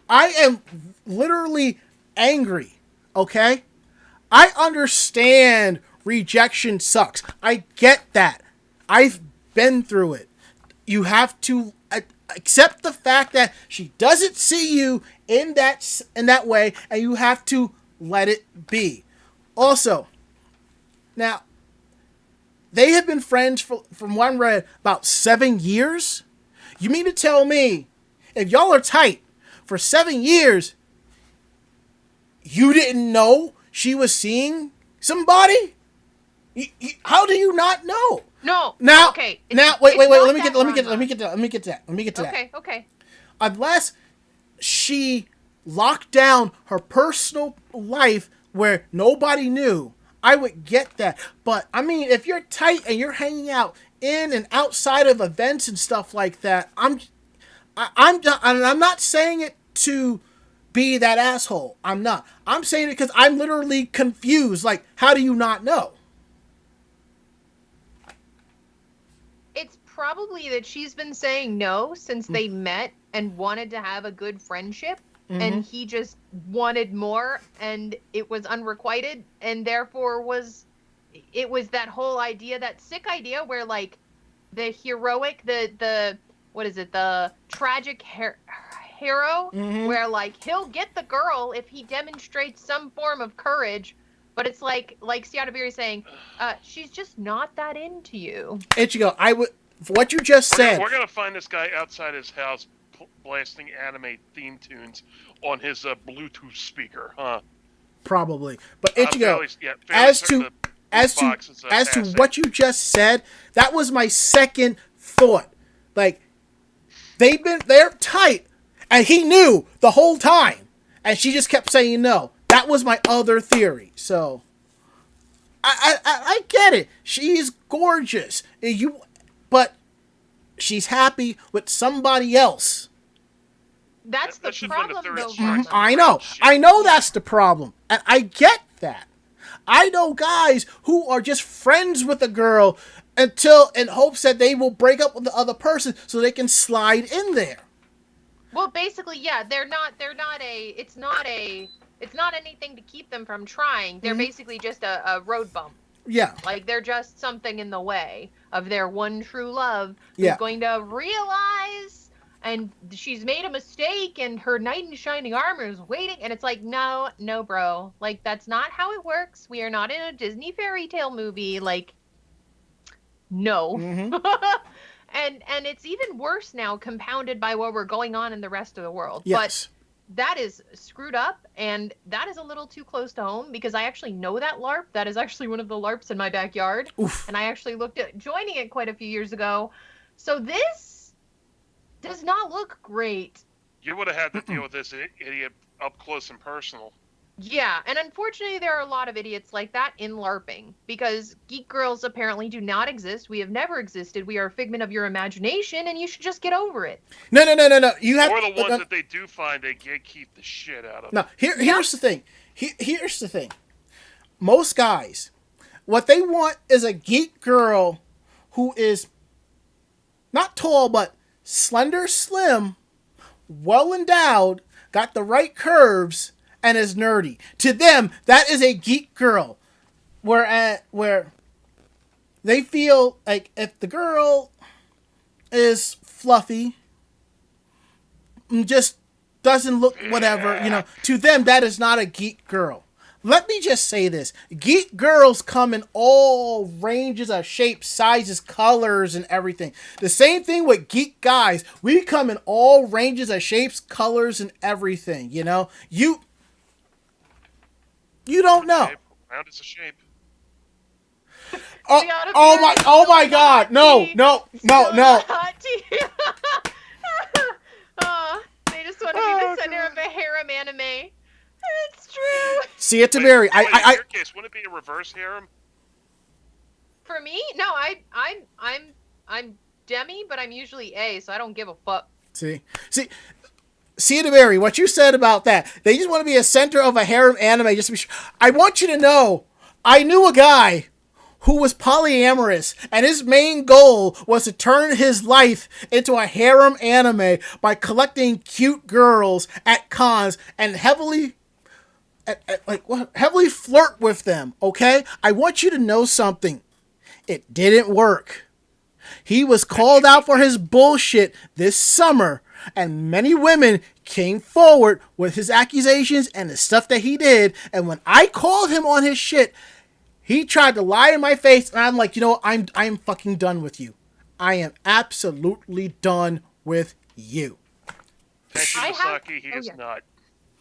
I am literally angry, okay? I understand rejection sucks. I get that. I've been through it. You have to accept the fact that she doesn't see you in that way, and you have to let it be. Also, now, they have been friends from what I read about 7 years. You mean to tell me, if y'all are tight for 7 years, you didn't know she was seeing somebody? How do you not know? No. Now, okay. Now, wait. Let me get to that. Okay. Unless she locked down her personal life where nobody knew, I would get that. But I mean, if you're tight and you're hanging out in and outside of events and stuff like that, I'm not saying it to be that asshole. I'm not. I'm saying it because I'm literally confused. Like, how do you not know? It's probably that she's been saying no since they met and wanted to have a good friendship, and he just wanted more, and it was unrequited, and therefore it was that whole idea, that sick idea where, like, the heroic, the what is it, the tragic hero, where, like, he'll get the girl if he demonstrates some form of courage, but it's like Seattle saying, she's just not that into you. Ichigo, for what you just said. We're going to find this guy outside his house blasting anime theme tunes on his Bluetooth speaker, huh? Probably. But Ichigo, fairly as to what you just said, that was my second thought. Like, they're tight, and he knew the whole time, and she just kept saying no. That was my other theory. So, I get it. She's gorgeous. But she's happy with somebody else. That's the problem, though. I know that's the problem, and I get that. I know guys who are just friends with a girl in hopes that they will break up with the other person so they can slide in there. Well, basically, yeah, it's not anything to keep them from trying. They're basically just a road bump. Yeah. Like, they're just something in the way of their one true love who's going to realize, and she's made a mistake, and her knight in shining armor is waiting, and it's like, no, bro. Like, that's not how it works. We are not in a Disney fairy tale movie. Like, no. And it's even worse now, compounded by what we're going on in the rest of the world. Yes. But that is screwed up, and that is a little too close to home because I actually know that LARP. That is actually one of the LARPs in my backyard. Oof. And I actually looked at joining it quite a few years ago. So this does not look great. You would have had to deal with this idiot up close and personal. Yeah, and unfortunately there are a lot of idiots like that in LARPing, because geek girls apparently do not exist. We have never existed. We are a figment of your imagination, and you should just get over it. No. You have Or the ones that they do find, they gatekeep the shit out of. No, here's the thing. Here's the thing. Most guys, what they want is a geek girl who is not tall, but slender, slim, well endowed, got the right curves, and is nerdy. To them, that is a geek girl. Where they feel like if the girl is fluffy, just doesn't look whatever, to them that is not a geek girl. Let me just say this. Geek girls come in all ranges of shapes, sizes, colors, and everything. The same thing with geek guys. We come in all ranges of shapes, colors, and everything, You don't know. Round is a shape. Oh my God! No! Hot tea. They just want to be the center of a harem anime. It's true. See it to Mary. In your case, wouldn't it be a reverse harem? For me, no. I'm Demi, but I'm usually A, so I don't give a fuck. See it to Mary. What you said about that? They just want to be a center of a harem anime. Just to be sure. I want you to know. I knew a guy who was polyamorous, and his main goal was to turn his life into a harem anime by collecting cute girls at cons and heavily flirt with them, okay? I want you to know something. It didn't work. He was called out for his bullshit this summer, and many women came forward with his accusations and the stuff that he did, and when I called him on his shit, he tried to lie in my face, and I'm like, I'm fucking done with you. I am absolutely done with you. Saki, he is not.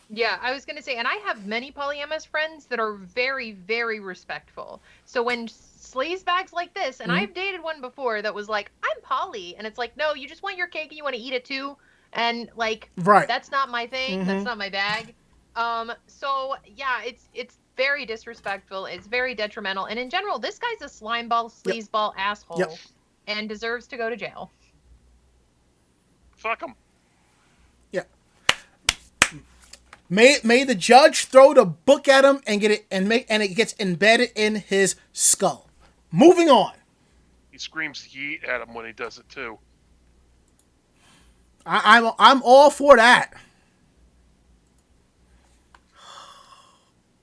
Yeah, I was going to say, and I have many polyamorous friends that are very, very respectful. So when sleazebags like this, and I've dated one before that was like, I'm poly, and it's like, no, you just want your cake and you want to eat it too, and like, that's not my thing, that's not my bag. So yeah, it's very disrespectful, it's very detrimental, and in general, this guy's a slimeball, sleazeball asshole, and deserves to go to jail. Fuck him. Yeah. May the judge throw the book at him and get it and it gets embedded in his skull. Moving on. He screams yeet at him when he does it too. I'm all for that.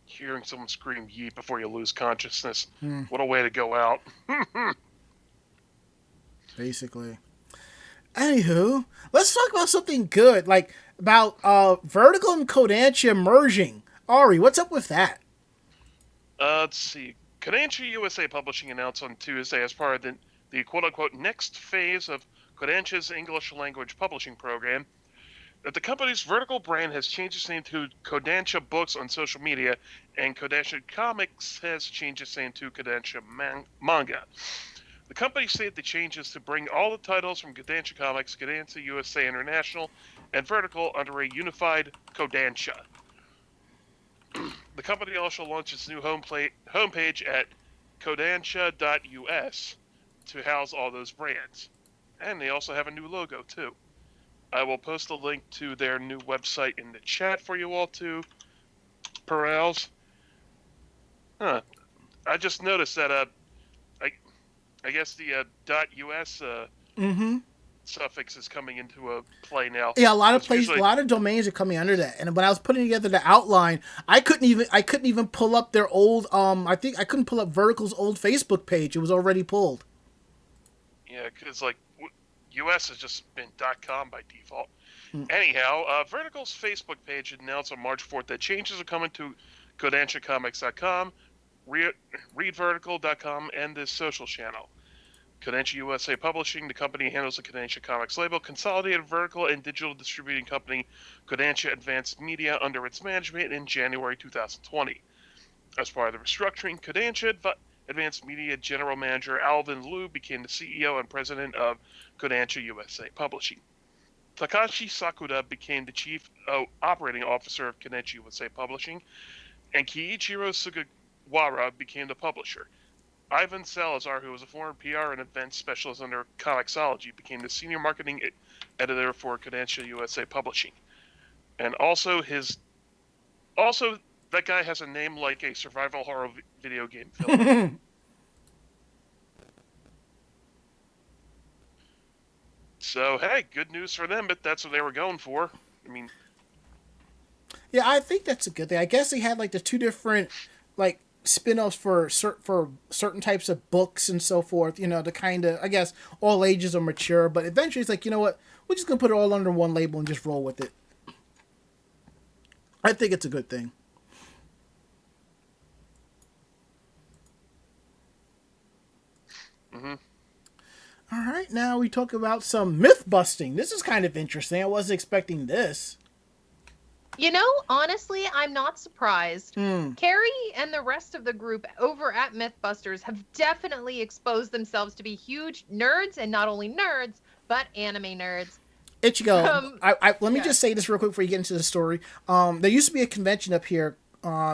Hearing someone scream yeet before you lose consciousness. What a way to go out. Basically. Anywho, let's talk about something good, like about Vertical and Kodansha merging. Ari, what's up with that? Let's see. Kodansha USA Publishing announced on Tuesday, as part of the quote-unquote next phase of Kodansha's English language publishing program, that the company's Vertical brand has changed its name to Kodansha Books on social media, and Kodansha Comics has changed its name to Kodansha Manga. The company stated the changes to bring all the titles from Kodansha Comics, Kodansha USA International, and Vertical under a unified Kodansha. The company also launched its new homepage at Kodansha.us to house all those brands. And they also have a new logo, too. I will post a link to their new website in the chat for you all to peruse. I just noticed that I guess the .us suffix is coming into play now. Yeah, a lot of domains are coming under that. And when I was putting together the outline, I couldn't even pull up their old I think I couldn't pull up Vertical's old Facebook page. It was already pulled. Yeah, because US has just been .com by default. Anyhow, Vertical's Facebook page announced on March 4th that changes are coming to KodanshaComics.com, ReadVertical.com, and this social channel. Kodansha USA Publishing, the company handles the Kodansha Comics label, consolidated vertical and digital distributing company Kodansha Advanced Media under its management in January 2020. As part of the restructuring, Kodansha Advanced Media General Manager Alvin Liu became the CEO and president of Kodansha USA Publishing. Takashi Sakuda became the chief operating officer of Kodansha USA Publishing, and Kiichiro Sugawara became the publisher. Ivan Salazar, who was a former PR and events specialist under Comixology, became the senior marketing editor for Kodansha USA Publishing. And also that guy has a name like a survival horror video game villain. So, hey, good news for them, but that's what they were going for. I mean... Yeah, I think that's a good thing. I guess they had, like, the two different, like, spin-offs for certain types of books and so forth, you know, to kind of, I guess, all ages are mature, but eventually it's like, you know what, we're just going to put it all under one label and just roll with it. I think it's a good thing. Mm-hmm. All right, now we talk about some myth busting. This is kind of interesting. I wasn't expecting this. You know, honestly, I'm not surprised. Kari and the rest of the group over at MythBusters have definitely exposed themselves to be huge nerds, and not only nerds, but anime nerds. Ichigo, let me just say this real quick before you get into the story. There used to be a convention up here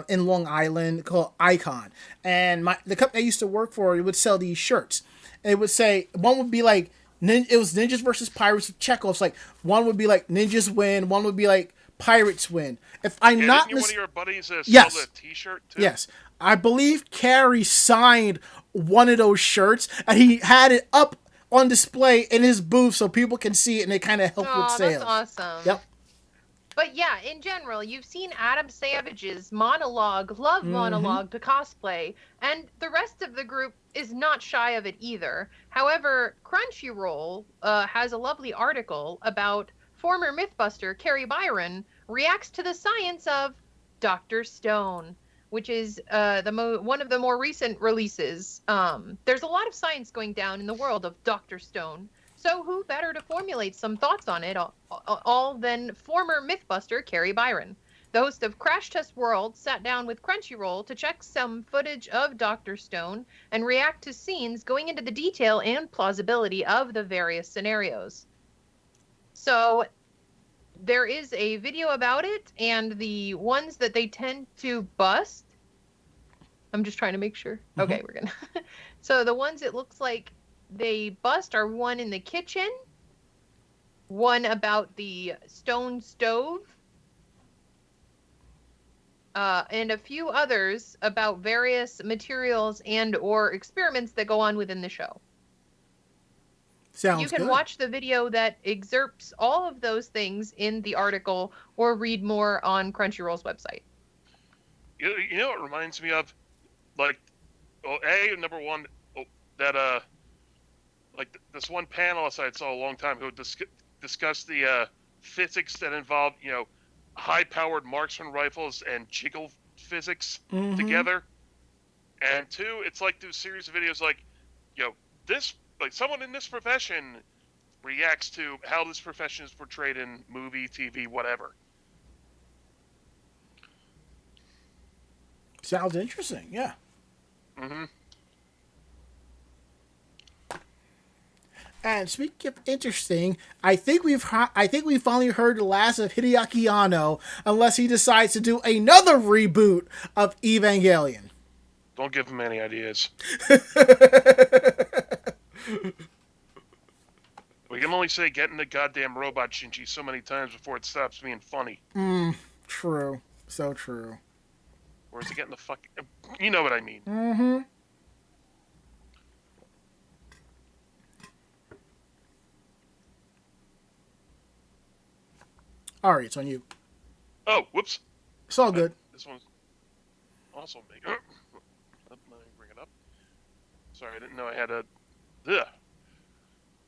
in Long Island called Icon, and the company I used to work for, it would sell these shirts. And it would say, one would be like, it was Ninjas versus Pirates with Chekhov's. Like, one would be like, Ninjas win, one would be like, Pirates win. If I'm not didn't one of your buddies sell yes. the t-shirt too? Yes. I believe Kari signed one of those shirts, and he had it up on display in his booth so people can see it, and it kind of helped with sales. That's awesome. Yep. But yeah, in general, you've seen Adam Savage's monologue to cosplay, and the rest of the group is not shy of it either. However, Crunchyroll has a lovely article about former Mythbuster Kari Byron reacts to the science of Dr. Stone, which is one of the more recent releases. There's a lot of science going down in the world of Dr. Stone. So who better to formulate some thoughts on it all than former Mythbuster Kari Byron? The host of Crash Test World sat down with Crunchyroll to check some footage of Dr. Stone and react to scenes going into the detail and plausibility of the various scenarios. So there is a video about it, and the ones that they tend to bust, I'm just trying to make sure. Mm-hmm. Okay, we're gonna. So the ones it looks like they bust are one in the kitchen, one about the stone stove, and a few others about various materials and or experiments that go on within the show. Sounds You can good. watch the video that excerpts all of those things in the article, or read more on Crunchyroll's website. You know what it reminds me of? Like, number one, that like this one panelist I saw a long time ago discussed the physics that involved, you know, high-powered marksman rifles and jiggle physics together. And two, it's like those series of videos like, you know, this, like someone in this profession reacts to how this profession is portrayed in movie, TV, whatever. Sounds interesting, yeah. Mm-hmm. And speaking of interesting, I think we finally heard the last of Hideaki Anno, unless he decides to do another reboot of Evangelion. Don't give him any ideas. We can only say get in the goddamn robot Shinji so many times before it stops being funny. True. So true. Or is it getting the fuck... You know what I mean. Mm-hmm. Alright, it's on you. Oh, whoops. It's all good. This one's also big. Let me bring it up. Sorry, I didn't know I had a... Ugh.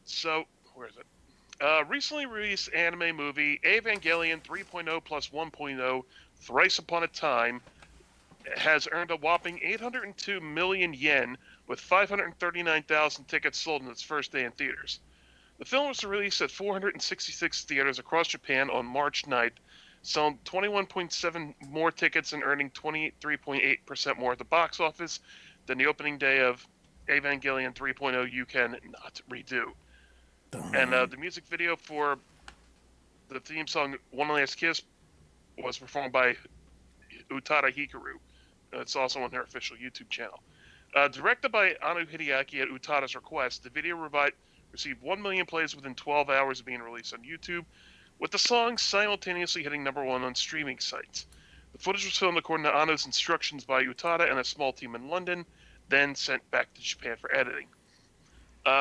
So, where is it? Recently released anime movie Evangelion 3.0 plus 1.0 Thrice Upon a Time has earned a whopping 802 million yen, with 539,000 tickets sold in its first day in theaters. The film was released at 466 theaters across Japan on March 9th, selling 21.7 more tickets and earning 23.8% more at the box office than the opening day of Evangelion 3.0 You Can Not Redo. And the music video for the theme song One Last Kiss was performed by Utada Hikaru. It's also on their official YouTube channel. Directed by Anu Hideaki at Utada's request, the video received 1 million plays within 12 hours of being released on YouTube, with the song simultaneously hitting #1 on streaming sites. The footage was filmed according to Anu's instructions by Utada and a small team in London, then sent back to Japan for editing.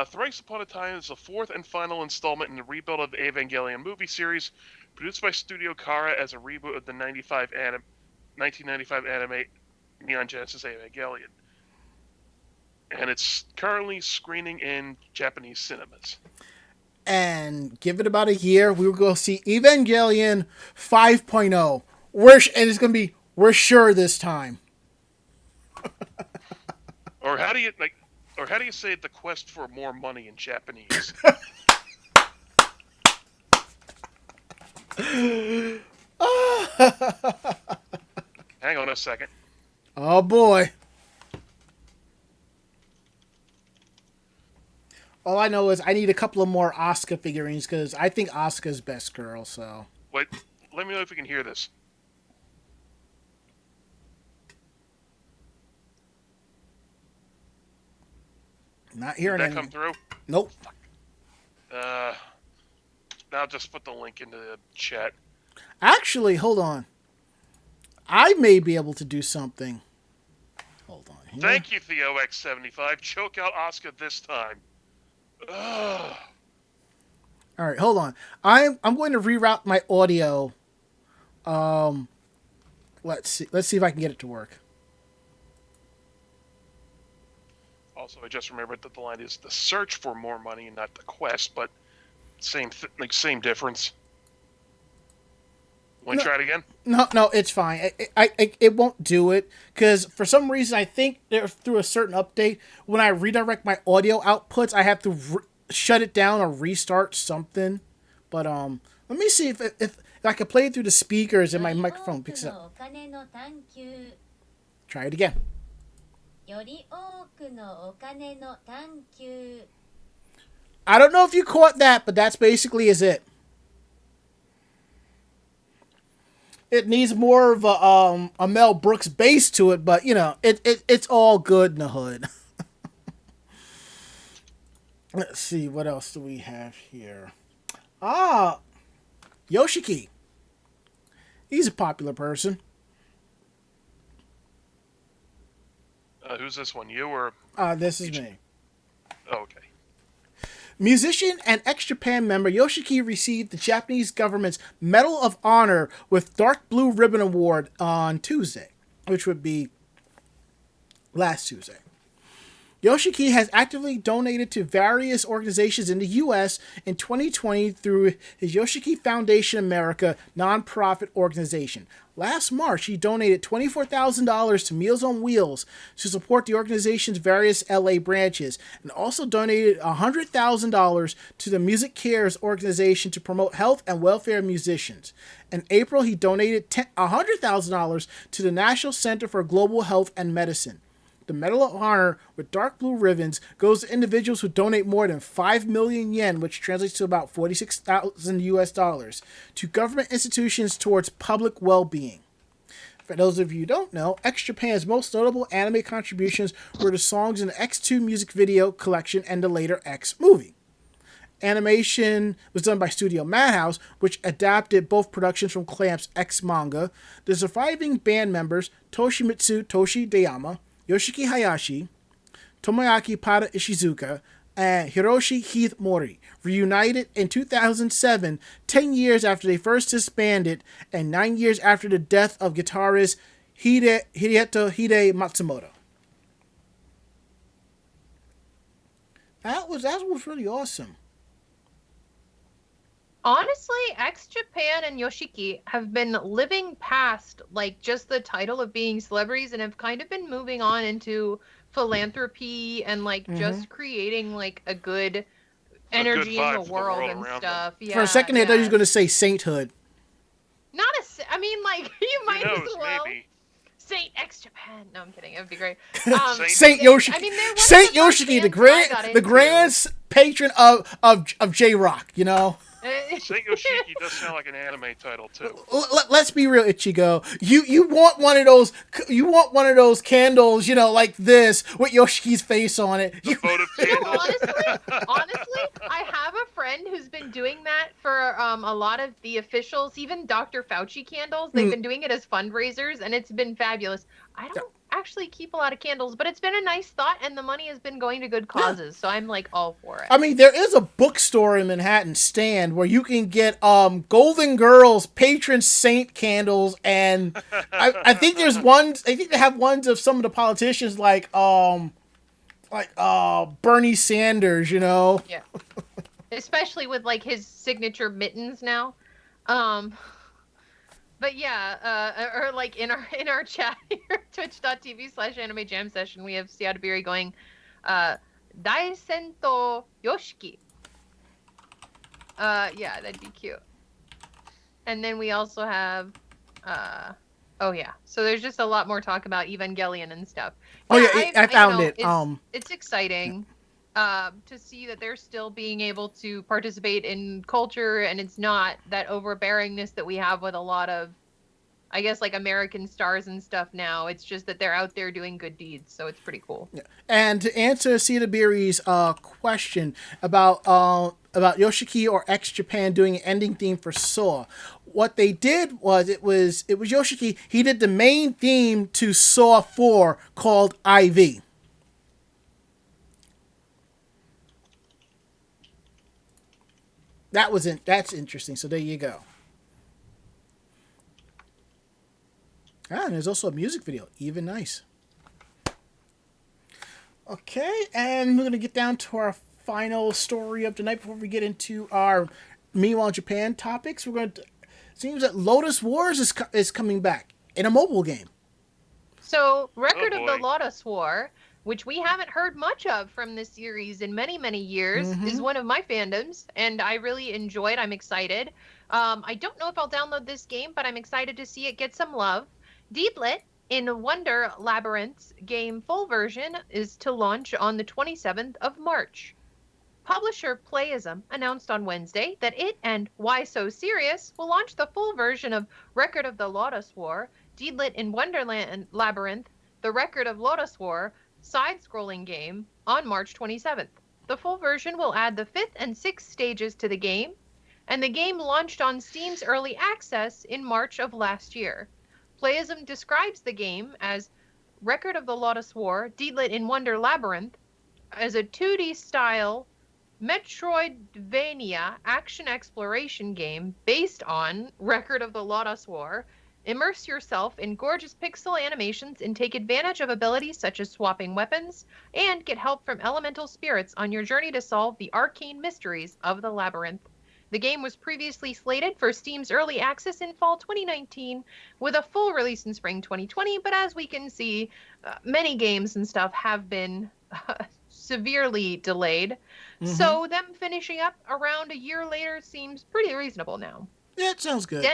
Thrice Upon a Time is the fourth and final installment in the rebuild of the Evangelion movie series, produced by Studio Kara as a reboot of the 1995 anime Neon Genesis Evangelion. And it's currently screening in Japanese cinemas. And give it about a year, we will go see Evangelion 5.0. And it's going to be, we're sure this time. Or how do you say the quest for more money in Japanese? Hang on a second. Oh boy. All I know is I need a couple of more Asuka figurines because I think Asuka's best girl, so. Wait, let me know if we can hear this. Not hearing Did anything. that come through? Nope. I'll just put the link into the chat. Actually, hold on. I may be able to do something. Hold on here. Thank you, Theo X75. Choke out Asuka this time. Ugh. All right, hold on. I'm going to reroute my audio. Let's see if I can get it to work. Also, I just remembered that the line is the search for more money and not the quest, but same difference. Want to try it again? No, it's fine. It won't do it because for some reason I think through a certain update when I redirect my audio outputs I have to shut it down or restart something. But let me see if I can play it through the speakers and my microphone picks it up. Try it again. I don't know if you caught that, but that's basically is it. It needs more of a Mel Brooks bass to it, but you know, it's all good in the hood. Let's see, what else do we have here? Yoshiki. He's a popular person. Who's this one? You or? This is me. Oh, okay. Musician and ex-Japan member Yoshiki received the Japanese government's Medal of Honor with Dark Blue Ribbon Award on Tuesday, which would be last Tuesday. Yoshiki has actively donated to various organizations in the U.S. in 2020 through his Yoshiki Foundation America nonprofit organization. Last March, he donated $24,000 to Meals on Wheels to support the organization's various LA branches, and also donated $100,000 to the Music Cares organization to promote health and welfare of musicians. In April, he donated $100,000 to the National Center for Global Health and Medicine. The Medal of Honor with dark blue ribbons goes to individuals who donate more than 5 million yen, which translates to about $46,000 to government institutions towards public well-being. For those of you who don't know, X-Japan's most notable anime contributions were the songs in the X2 music video collection and the later X movie. Animation was done by Studio Madhouse, which adapted both productions from Clamp's X manga. The surviving band members, Toshimitsu Toshi Dayama, Yoshiki Hayashi, Tomoyaki Pada Ishizuka, and Hiroshi Heath Mori reunited in 2007, 10 years after they first disbanded, and 9 years after the death of guitarist Hideto Hide Matsumoto. That was really awesome. Honestly, X-Japan and Yoshiki have been living past like just the title of being celebrities and have kind of been moving on into philanthropy and like just creating like a good energy in the world and stuff. Yeah, for a second, I thought he was going to say sainthood. Not I mean, like, you might as well. Maybe. Saint X Japan. No, I'm kidding. It would be great. Saint Yoshiki. I mean, Saint Yoshiki, the grand patron of J-Rock, you know? Saint Yoshiki does sound like an anime title too. Let's be real, Ichigo. You want one of those? You want one of those candles? You know, like this with Yoshiki's face on it. The votive candle. Honestly, I have a friend who's been doing that for a lot of the officials, even Dr. Fauci candles. They've been doing it as fundraisers, and it's been fabulous. I don't actually keep a lot of candles, but it's been a nice thought, and the money has been going to good causes, so I'm like all for it. I mean, there is a bookstore in Manhattan, Stand, where you can get Golden Girls patron saint candles, and I think there's ones. I think they have ones of some of the politicians, like Bernie Sanders, you know. Yeah, especially with like his signature mittens now. But yeah, or like in our chat here, twitch.tv/anime jam session, we have Siadabiri going, Daisento Yoshiki. Yeah, that'd be cute. And then we also have, oh yeah, so there's just a lot more talk about Evangelion and stuff. Oh yeah, I found it. It's exciting to see that they're still being able to participate in culture, and it's not that overbearingness that we have with a lot of, I guess, like American stars and stuff now. It's just that they're out there doing good deeds, so it's pretty cool. Yeah. And to answer Siadabiri's question about Yoshiki or X Japan doing an ending theme for Saw, what they did was it was Yoshiki. He did the main theme to Saw 4 called IV. That's interesting. So there you go. And there's also a music video. Even nice. Okay, and we're going to get down to our final story of the night before we get into our Meanwhile Japan topics. Seems that Lodoss Wars is coming back in a mobile game. So, Record of the Lodoss War, which we haven't heard much of from this series in many, many years, is one of my fandoms, and I really enjoy it. I'm excited. I don't know if I'll download this game, but I'm excited to see it get some love. Deedlit in Wonder Labyrinth's game full version is to launch on the 27th of March. Publisher Playism announced on Wednesday that it and Why So Serious will launch the full version of Record of the Lodoss War, Deedlit in Wonderland Labyrinth, the Record of Lodoss War side-scrolling game on March 27th. The full version will add the 5th and 6th stages to the game, and the game launched on Steam's Early Access in March of last year. Playism describes the game as Record of the Lodoss War, Deedlit in Wonder Labyrinth, as a 2D style Metroidvania action exploration game based on Record of the Lodoss War. Immerse yourself in gorgeous pixel animations and take advantage of abilities such as swapping weapons, and get help from elemental spirits on your journey to solve the arcane mysteries of the labyrinth. The game was previously slated for Steam's Early Access in fall 2019, with a full release in spring 2020, but as we can see, many games and stuff have been severely delayed. So them finishing up around a year later seems pretty reasonable now. Yeah, it sounds good.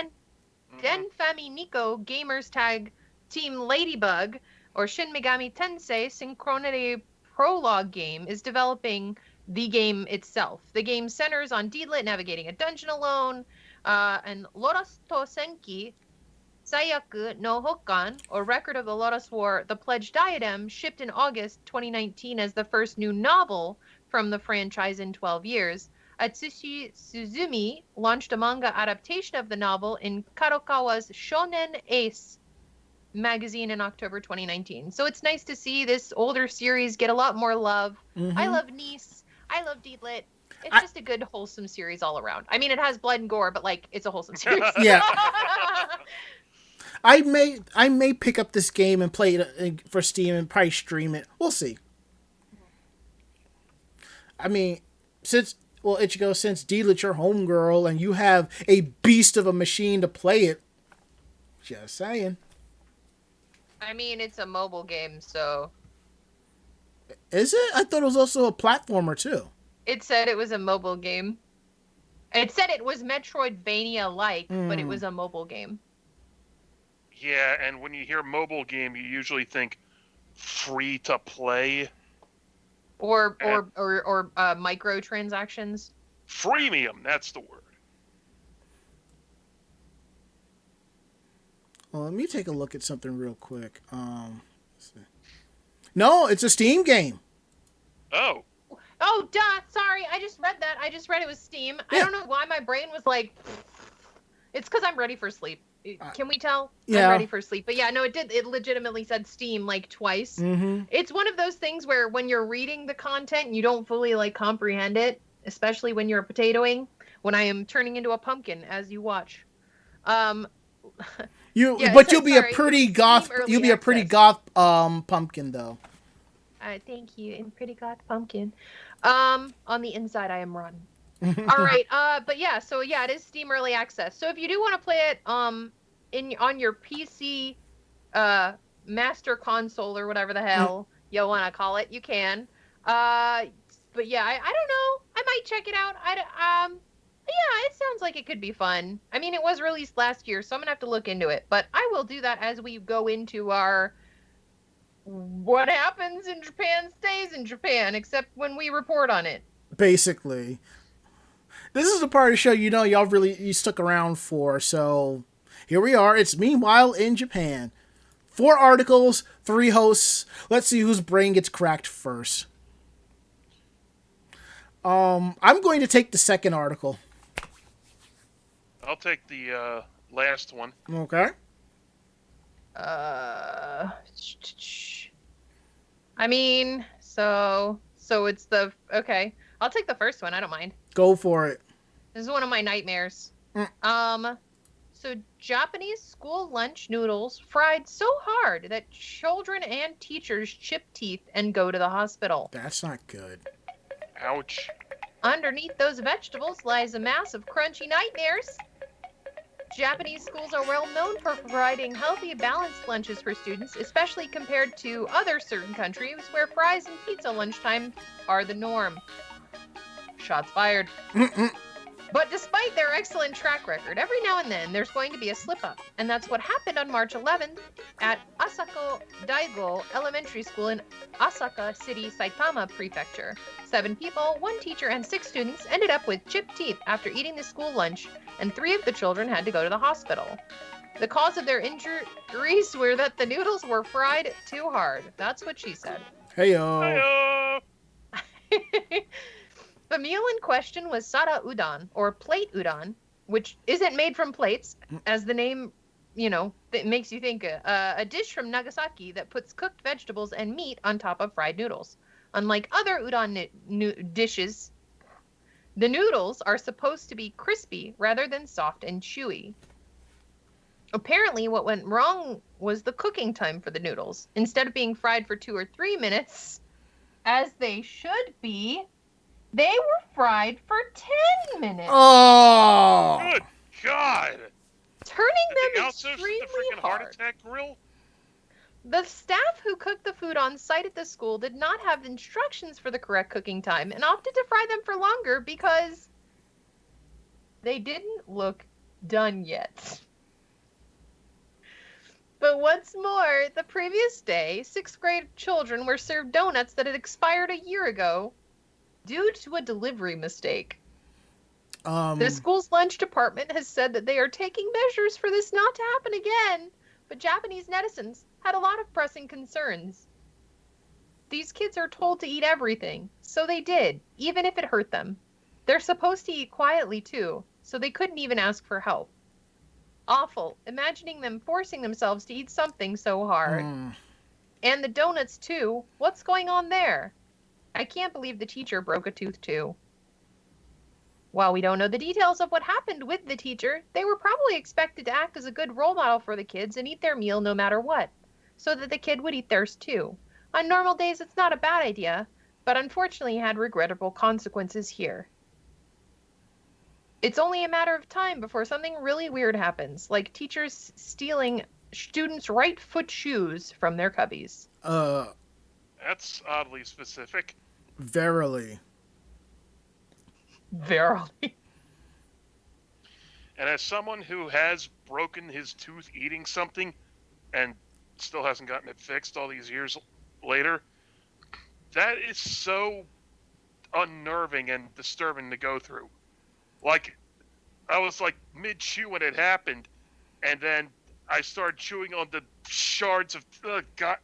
Den Fami Nico Gamers Tag Team Ladybug, or Shin Megami Tensei Synchronity Prologue game, is developing the game itself. The game centers on Deedlit navigating a dungeon alone, and Lodoss to Senki Sayaku no Hokkan, or Record of the Lodoss War, The Pledged Diadem, shipped in August 2019 as the first new novel from the franchise in 12 years. Atsushi Suzumi launched a manga adaptation of the novel in Kadokawa's Shonen Ace magazine in October 2019. So it's nice to see this older series get a lot more love. I love Nice. I love Deedlit. It's just a good, wholesome series all around. I mean, it has blood and gore, but, like, it's a wholesome series. Yeah. I may pick up this game and play it for Steam and probably stream it. We'll see. I mean, Ichigo, since Deedlit's your homegirl and you have a beast of a machine to play it, just saying. I mean, it's a mobile game, so Is it? I thought it was also a platformer too. It said it was a mobile game. It said it was Metroidvania-like, but it was a mobile game. Yeah, and when you hear mobile game, you usually think free to play. Or microtransactions. Freemium, that's the word. Well, let me take a look at something real quick. No, it's a Steam game. Oh. Oh, duh. Sorry, I just read that. I just read it was Steam. Yeah. I don't know why my brain was like... It's because I'm ready for sleep. Can we tell? Yeah. I'm ready for sleep. But yeah, no, it did. It legitimately said Steam like twice. Mm-hmm. It's one of those things where when you're reading the content, you don't fully like comprehend it, especially when you're potatoing. When I am turning into a pumpkin as you watch. You'll be a pretty goth. You'll be a pretty goth pumpkin though. Thank you, and pretty goth pumpkin. On the inside, I am rotten. All right. But yeah, so yeah, it is Steam Early Access. So if you do want to play it, on your PC, Master Console or whatever the hell you want to call it, you can. But yeah, I don't know. I might check it out. Yeah, it sounds like it could be fun. I mean, it was released last year, so I'm gonna have to look into it. But I will do that as we go into our what happens in Japan stays in Japan, except when we report on it. Basically. This is the part of the show you stuck around for, so here we are. It's Meanwhile in Japan. 4 articles, 3 hosts. Let's see whose brain gets cracked first. I'm going to take the second article. I'll take the last one. Okay. I mean, so it's the... Okay. I'll take the first one. I don't mind. Go for it. This is one of my nightmares. So Japanese school lunch noodles fried so hard that children and teachers chip teeth and go to the hospital. That's not good. Ouch. Underneath those vegetables lies a mass of crunchy nightmares. Japanese schools are well known for providing healthy, balanced lunches for students, especially compared to other certain countries where fries and pizza lunchtime are the norm. Shots fired. But despite their excellent track record, every now and then there's going to be a slip-up. And that's what happened on March 11th at Asako Daigo Elementary School in Asaka City, Saitama Prefecture. 7 people, 1 teacher, and 6 students ended up with chipped teeth after eating the school lunch, and 3 of the children had to go to the hospital. The cause of their injuries were that the noodles were fried too hard. That's what she said. Heyo. Heyo. The meal in question was sara udon, or plate udon, which isn't made from plates, as the name, it makes you think. A dish from Nagasaki that puts cooked vegetables and meat on top of fried noodles. Unlike other udon dishes, the noodles are supposed to be crispy rather than soft and chewy. Apparently, what went wrong was the cooking time for the noodles. Instead of being fried for 2 or 3 minutes, as they should be, they were fried for 10 minutes. Oh! Good God! Turning them the extremely freaking hard. heart attack grill? The staff who cooked the food on site at the school did not have instructions for the correct cooking time and opted to fry them for longer because they didn't look done yet. But what's more, the previous day, 6th grade children were served donuts that had expired a year ago due to a delivery mistake. The school's lunch department has said that they are taking measures for this not to happen again, but Japanese netizens had a lot of pressing concerns. These kids are told to eat everything, so they did, even if it hurt them. They're supposed to eat quietly too, so they couldn't even ask for help. Awful, imagining them forcing themselves to eat something so hard. And the donuts too, what's going on there? I can't believe the teacher broke a tooth too. While we don't know the details of what happened with the teacher, they were probably expected to act as a good role model for the kids and eat their meal no matter what, so that the kid would eat theirs too. On normal days, it's not a bad idea, but unfortunately had regrettable consequences here. It's only a matter of time before something really weird happens, like teachers stealing students' right foot shoes from their cubbies. That's oddly specific. Verily. Verily. And as someone who has broken his tooth eating something and still hasn't gotten it fixed all these years later, that is so unnerving and disturbing to go through. Like, I was like mid-chew when it happened, and then I started chewing on the shards of God,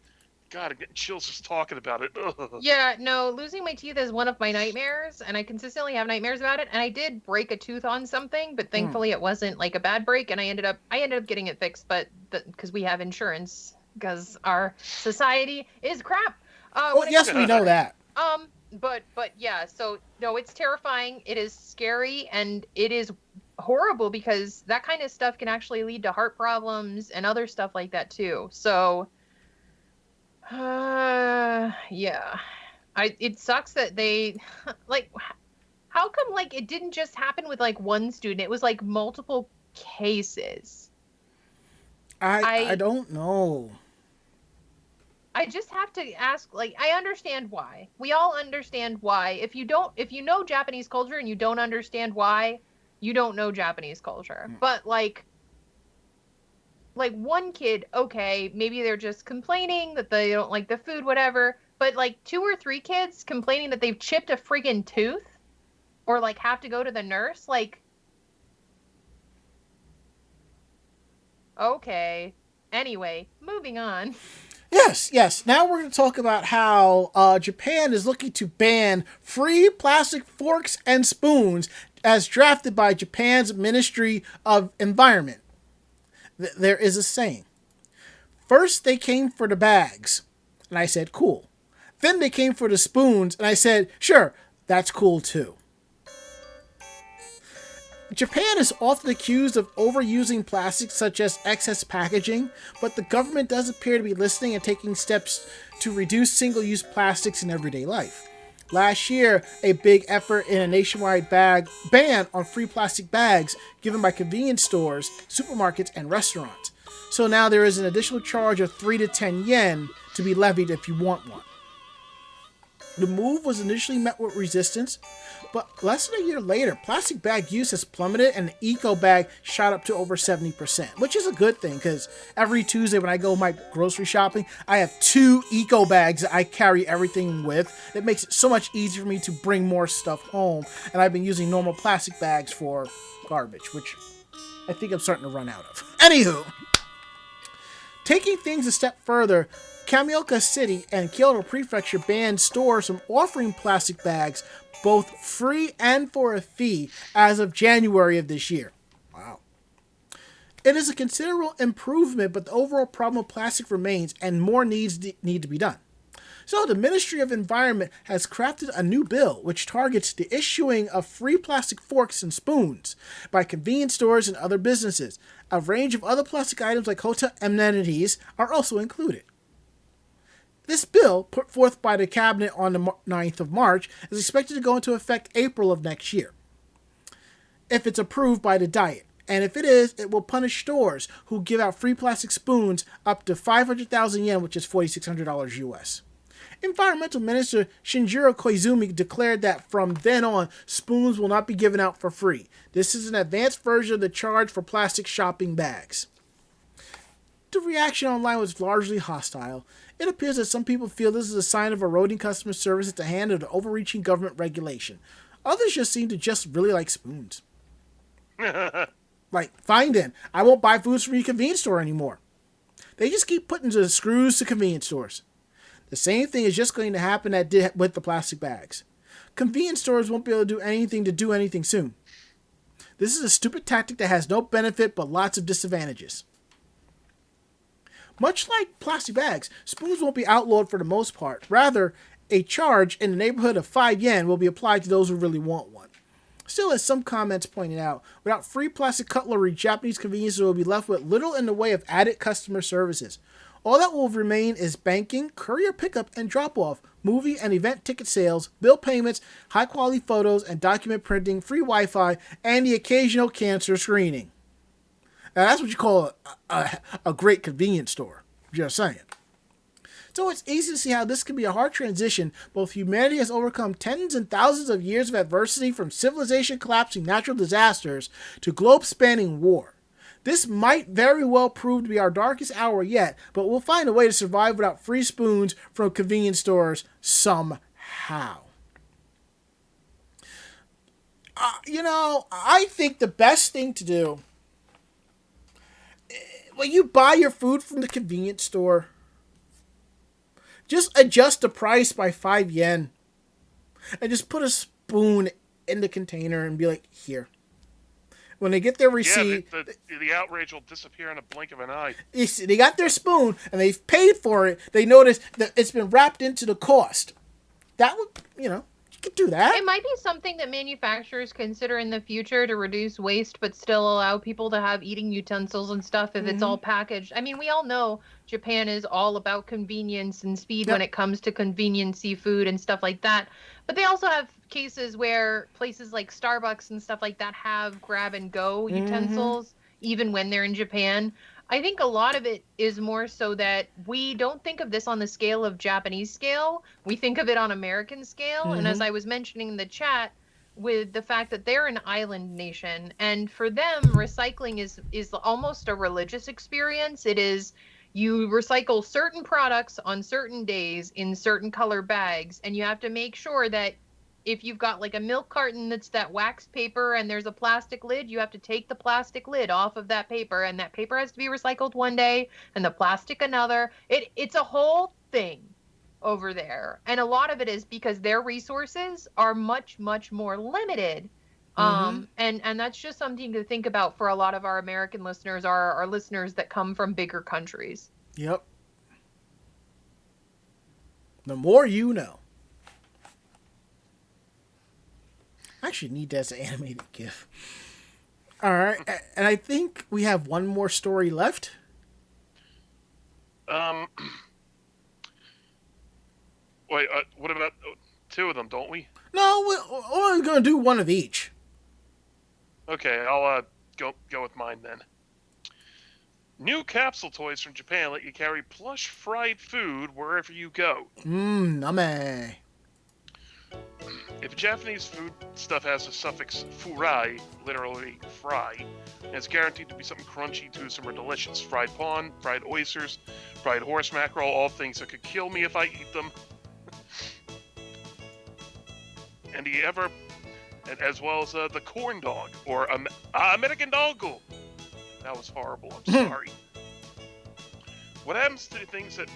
I'm getting chills just talking about it. Ugh. Yeah, no, losing my teeth is one of my nightmares, and I consistently have nightmares about it. And I did break a tooth on something, but thankfully it wasn't like a bad break, and I ended up getting it fixed, but because we have insurance, because our society is crap. Well, yes, we know that. But yeah, so no, it's terrifying. It is scary, and it is horrible because that kind of stuff can actually lead to heart problems and other stuff like that too. So. Yeah. It sucks that they like how come like it didn't just happen with like one student? It was like multiple cases. I don't know. I just have to ask, like, I understand why. We all understand why. If you know Japanese culture and you don't understand why, you don't know Japanese culture. But like one kid, okay, maybe they're just complaining that they don't like the food, whatever. But like 2 or 3 kids complaining that they've chipped a friggin' tooth or like have to go to the nurse, like, okay. Anyway, moving on. Yes. Now we're going to talk about how Japan is looking to ban free plastic forks and spoons as drafted by Japan's Ministry of Environment. There is a saying. First they came for the bags, and I said, cool. Then they came for the spoons, and I said, sure, that's cool too. Japan is often accused of overusing plastics such as excess packaging, but the government does appear to be listening and taking steps to reduce single-use plastics in everyday life. Last year, a big effort in a nationwide ban on free plastic bags given by convenience stores, supermarkets, and restaurants. So now there is an additional charge of 3 to 10 yen to be levied if you want one. The move was initially met with resistance, but less than a year later, plastic bag use has plummeted and the eco bag shot up to over 70%, which is a good thing because every Tuesday when I go my grocery shopping, I have 2 eco bags that I carry everything with. It makes it so much easier for me to bring more stuff home, and I've been using normal plastic bags for garbage, which I think I'm starting to run out of. Anywho, taking things a step further, Kamioka City and Kyoto Prefecture banned stores from offering plastic bags both free and for a fee as of January of this year. Wow. It is a considerable improvement, but the overall problem of plastic remains and more need to be done. So the Ministry of Environment has crafted a new bill which targets the issuing of free plastic forks and spoons by convenience stores and other businesses. A range of other plastic items like hotel amenities are also included. This bill, put forth by the Cabinet on the 9th of March, is expected to go into effect April of next year, if it's approved by the Diet. And if it is, it will punish stores who give out free plastic spoons up to 500,000 yen, which is $4,600 US. Environmental Minister Shinjiro Koizumi declared that from then on, spoons will not be given out for free. This is an advanced version of the charge for plastic shopping bags. The reaction online was largely hostile. It appears that some people feel this is a sign of eroding customer service at the hand of the overreaching government regulation. Others just seem to just really like spoons. Like, fine then, I won't buy foods from your convenience store anymore. They just keep putting the screws to convenience stores. The same thing is just going to happen that did with the plastic bags. Convenience stores won't be able to do anything soon. This is a stupid tactic that has no benefit but lots of disadvantages. Much like plastic bags, spoons won't be outlawed for the most part. Rather, a charge in the neighborhood of 5 yen will be applied to those who really want one. Still, as some comments pointed out, without free plastic cutlery, Japanese convenience stores will be left with little in the way of added customer services. All that will remain is banking, courier pickup and drop-off, movie and event ticket sales, bill payments, high-quality photos and document printing, free Wi-Fi, and the occasional cancer screening. Now, that's what you call a great convenience store. Just saying. So it's easy to see how this could be a hard transition. Both humanity has overcome tens and thousands of years of adversity, from civilization collapsing natural disasters to globe-spanning war. This might very well prove to be our darkest hour yet, but we'll find a way to survive without free spoons from convenience stores somehow. I think the best thing to do, when you buy your food from the convenience store, just adjust the price by 5 yen and just put a spoon in the container and be like, here. When they get their receipt... Yeah, the outrage will disappear in a blink of an eye. They got their spoon and they've paid for it. They notice that it's been wrapped into the cost. That would, you could do that. It might be something that manufacturers consider in the future to reduce waste, but still allow people to have eating utensils and stuff if it's all packaged. I mean, we all know Japan is all about convenience and speed when it comes to convenience seafood and stuff like that. But they also have cases where places like Starbucks and stuff like that have grab-and-go utensils, even when they're in Japan. I think a lot of it is more so that we don't think of this on the scale of Japanese scale. We think of it on American scale. And as I was mentioning in the chat, with the fact that they're an island nation, and for them, recycling is almost a religious experience. It is, you recycle certain products on certain days in certain color bags, and you have to make sure that if you've got like a milk carton that's that wax paper and there's a plastic lid, you have to take the plastic lid off of that paper, and that paper has to be recycled one day and the plastic another. It's a whole thing over there. And a lot of it is because their resources are much, much more limited. And that's just something to think about for a lot of our American listeners, our listeners that come from bigger countries. Yep. The more you know. I actually need that as an animated GIF. All right, and I think we have one more story left. Wait, what about two of them, don't we? No, we're only going to do one of each. Okay, I'll go with mine then. New capsule toys from Japan let you carry plush fried food wherever you go. Name. If Japanese food stuff has the suffix furai, literally fry, and it's guaranteed to be something crunchy, toothsome, or delicious. Fried prawn, fried oysters, fried horse mackerel, all things that could kill me if I eat them. And as well as the corn dog, or American doggo. That was horrible, I'm sorry. What happens to the things that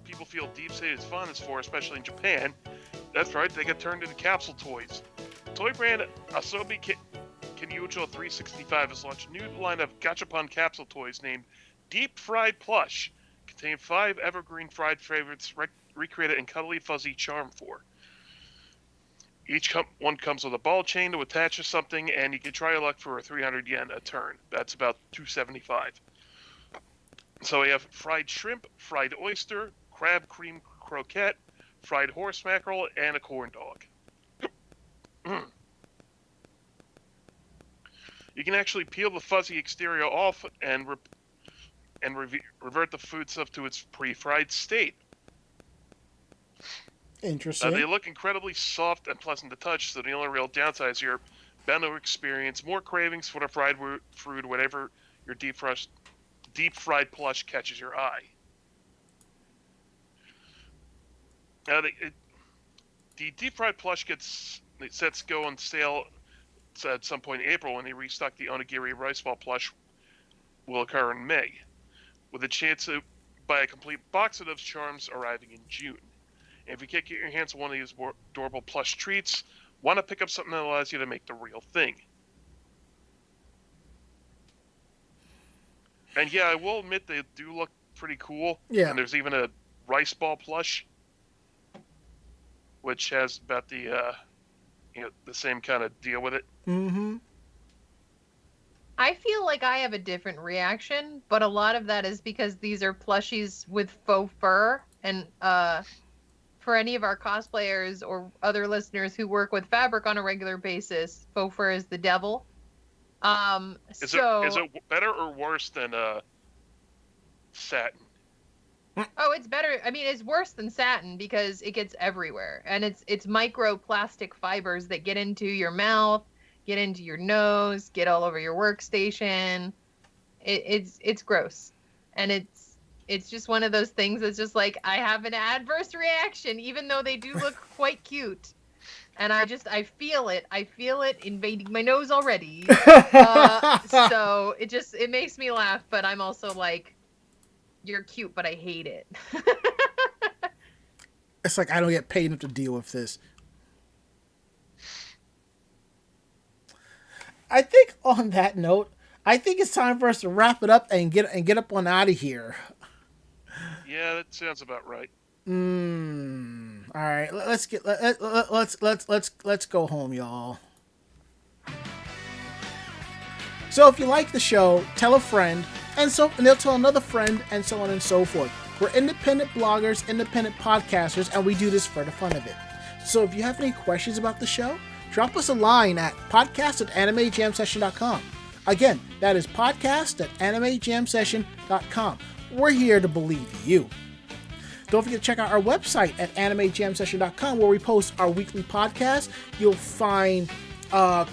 people feel deep-seated fondness for, especially in Japan? That's right, they get turned into capsule toys. Toy brand Asobi Kyuucho 365 has launched a new line of gachapon capsule toys named Deep Fried Plush. Contain 5 evergreen fried favorites recreated in cuddly fuzzy charm for. Each one comes with a ball chain to attach to something, and you can try your luck for 300 yen a turn. That's about $275. So we have fried shrimp, fried oyster, crab cream croquette, fried horse mackerel, and a corn dog. You can actually peel the fuzzy exterior off and revert the food stuff to its pre-fried state. Interesting. They look incredibly soft and pleasant to touch, so the only real downside is your bound to experience more cravings for the fried food whenever your deep fried plush catches your eye. Now, the deep fried plush sets go on sale at some point in April when they restock the onigiri rice ball plush will occur in May, with a chance to buy a complete box of those charms arriving in June. And if you can't get your hands on one of these more adorable plush treats, why not pick up something that allows you to make the real thing? And yeah, I will admit they do look pretty cool. Yeah. And there's even a rice ball plush, which has about the same kind of deal with it. I feel like I have a different reaction, but a lot of that is because these are plushies with faux fur, and for any of our cosplayers or other listeners who work with fabric on a regular basis, faux fur is the devil. Is it better or worse than satin? Oh, it's better. I mean, it's worse than satin because it gets everywhere, and it's microplastic fibers that get into your mouth, get into your nose, get all over your workstation. It's gross, and it's just one of those things that's just like, I have an adverse reaction, even though they do look quite cute. And I feel it. I feel it invading my nose already. So it makes me laugh, but I'm also like, you're cute, but I hate it. It's like I don't get paid enough to deal with this. I think on that note, I think it's time for us to wrap it up and get up on out of here. Yeah, that sounds about right. All right, let's go home, y'all. So if you like the show, tell a friend, and they'll tell another friend, and so on and so forth. We're independent bloggers, independent podcasters, and we do this for the fun of it. So if you have any questions about the show, drop us a line at podcast@animejamsession.com. Again, that is podcast@animejamsession.com. We're here to believe you. Don't forget to check out our website at animejamsession.com, where we post our weekly podcast. You'll find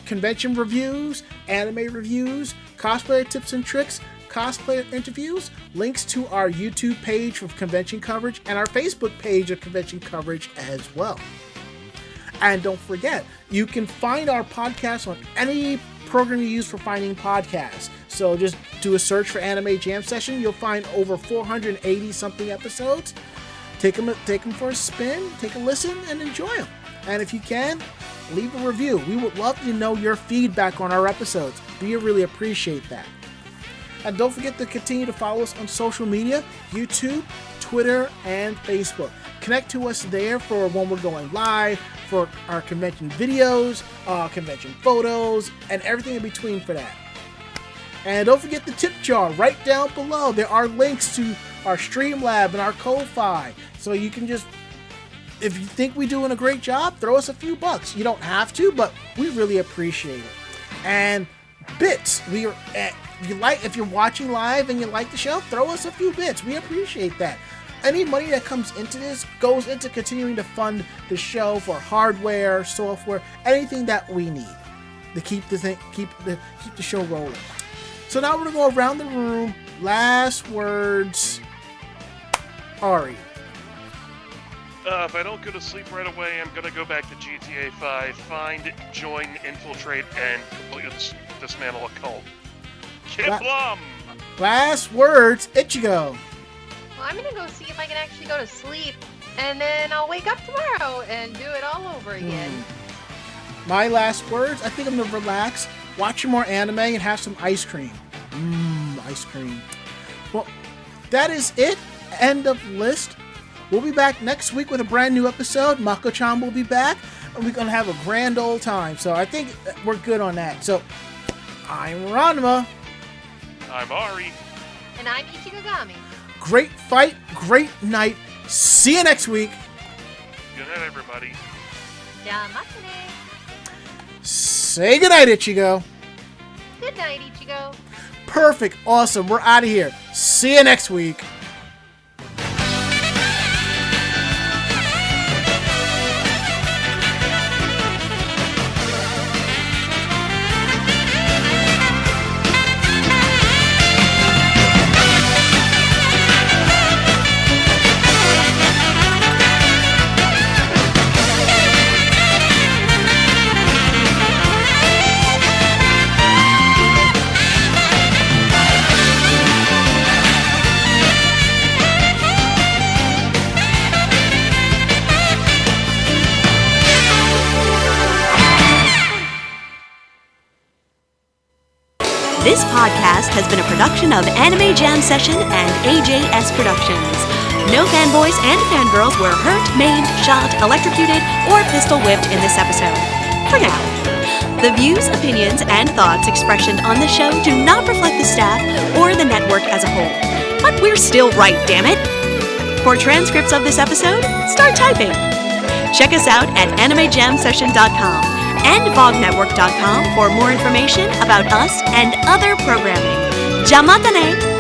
convention reviews, anime reviews, cosplayer tips and tricks, cosplayer interviews, links to our YouTube page for convention coverage, and our Facebook page of convention coverage as well. And don't forget, you can find our podcast on any program you use for finding podcasts. So just do a search for Anime Jam Session. You'll find over 480 something episodes. Take them for a spin, take a listen, and enjoy them. And if you can, leave a review. We would love to know your feedback on our episodes. We really appreciate that. And don't forget to continue to follow us on social media, YouTube, Twitter, and Facebook. Connect to us there for when we're going live, for our convention videos, convention photos, and everything in between for that. And don't forget the tip jar right down below. There are links to our Streamlab and our Ko-Fi. So you can just, if you think we're doing a great job, throw us a few bucks. You don't have to, but we really appreciate it. And bits, if you're watching live and you like the show, throw us a few bits. We appreciate that. Any money that comes into this goes into continuing to fund the show for hardware, software, anything that we need to keep the show rolling. So now we're gonna go around the room. Last words, Ari. If I don't go to sleep right away, I'm gonna go back to GTA 5, find, join, infiltrate, and completely dismantle a cult. Kiplum! Last words, Ichigo. Well, I'm gonna go see if I can actually go to sleep, and then I'll wake up tomorrow and do it all over again. My last words, I think I'm gonna relax, watch some more anime, and have some ice cream. Ice cream. Well, that is it. End of list. We'll be back next week with a brand new episode. Mako-chan will be back, and we're gonna have a grand old time. So I think we're good on that. So I'm Ranma. I'm Ari. And I'm Ichigogami. Great fight, great night. See you next week. Good night, everybody. Yamatane. Say goodnight, Ichigo. Good night, Ichigo. Perfect. Awesome. We're out of here. See you next week. This podcast has been a production of Anime Jam Session and AJS Productions. No fanboys and fangirls were hurt, maimed, shot, electrocuted, or pistol whipped in this episode. For now. The views, opinions, and thoughts expressed on the show do not reflect the staff or the network as a whole. But we're still right, damn it! For transcripts of this episode, start typing. Check us out at animejamsession.com. and vognetwork.com for more information about us and other programming. Jamatane!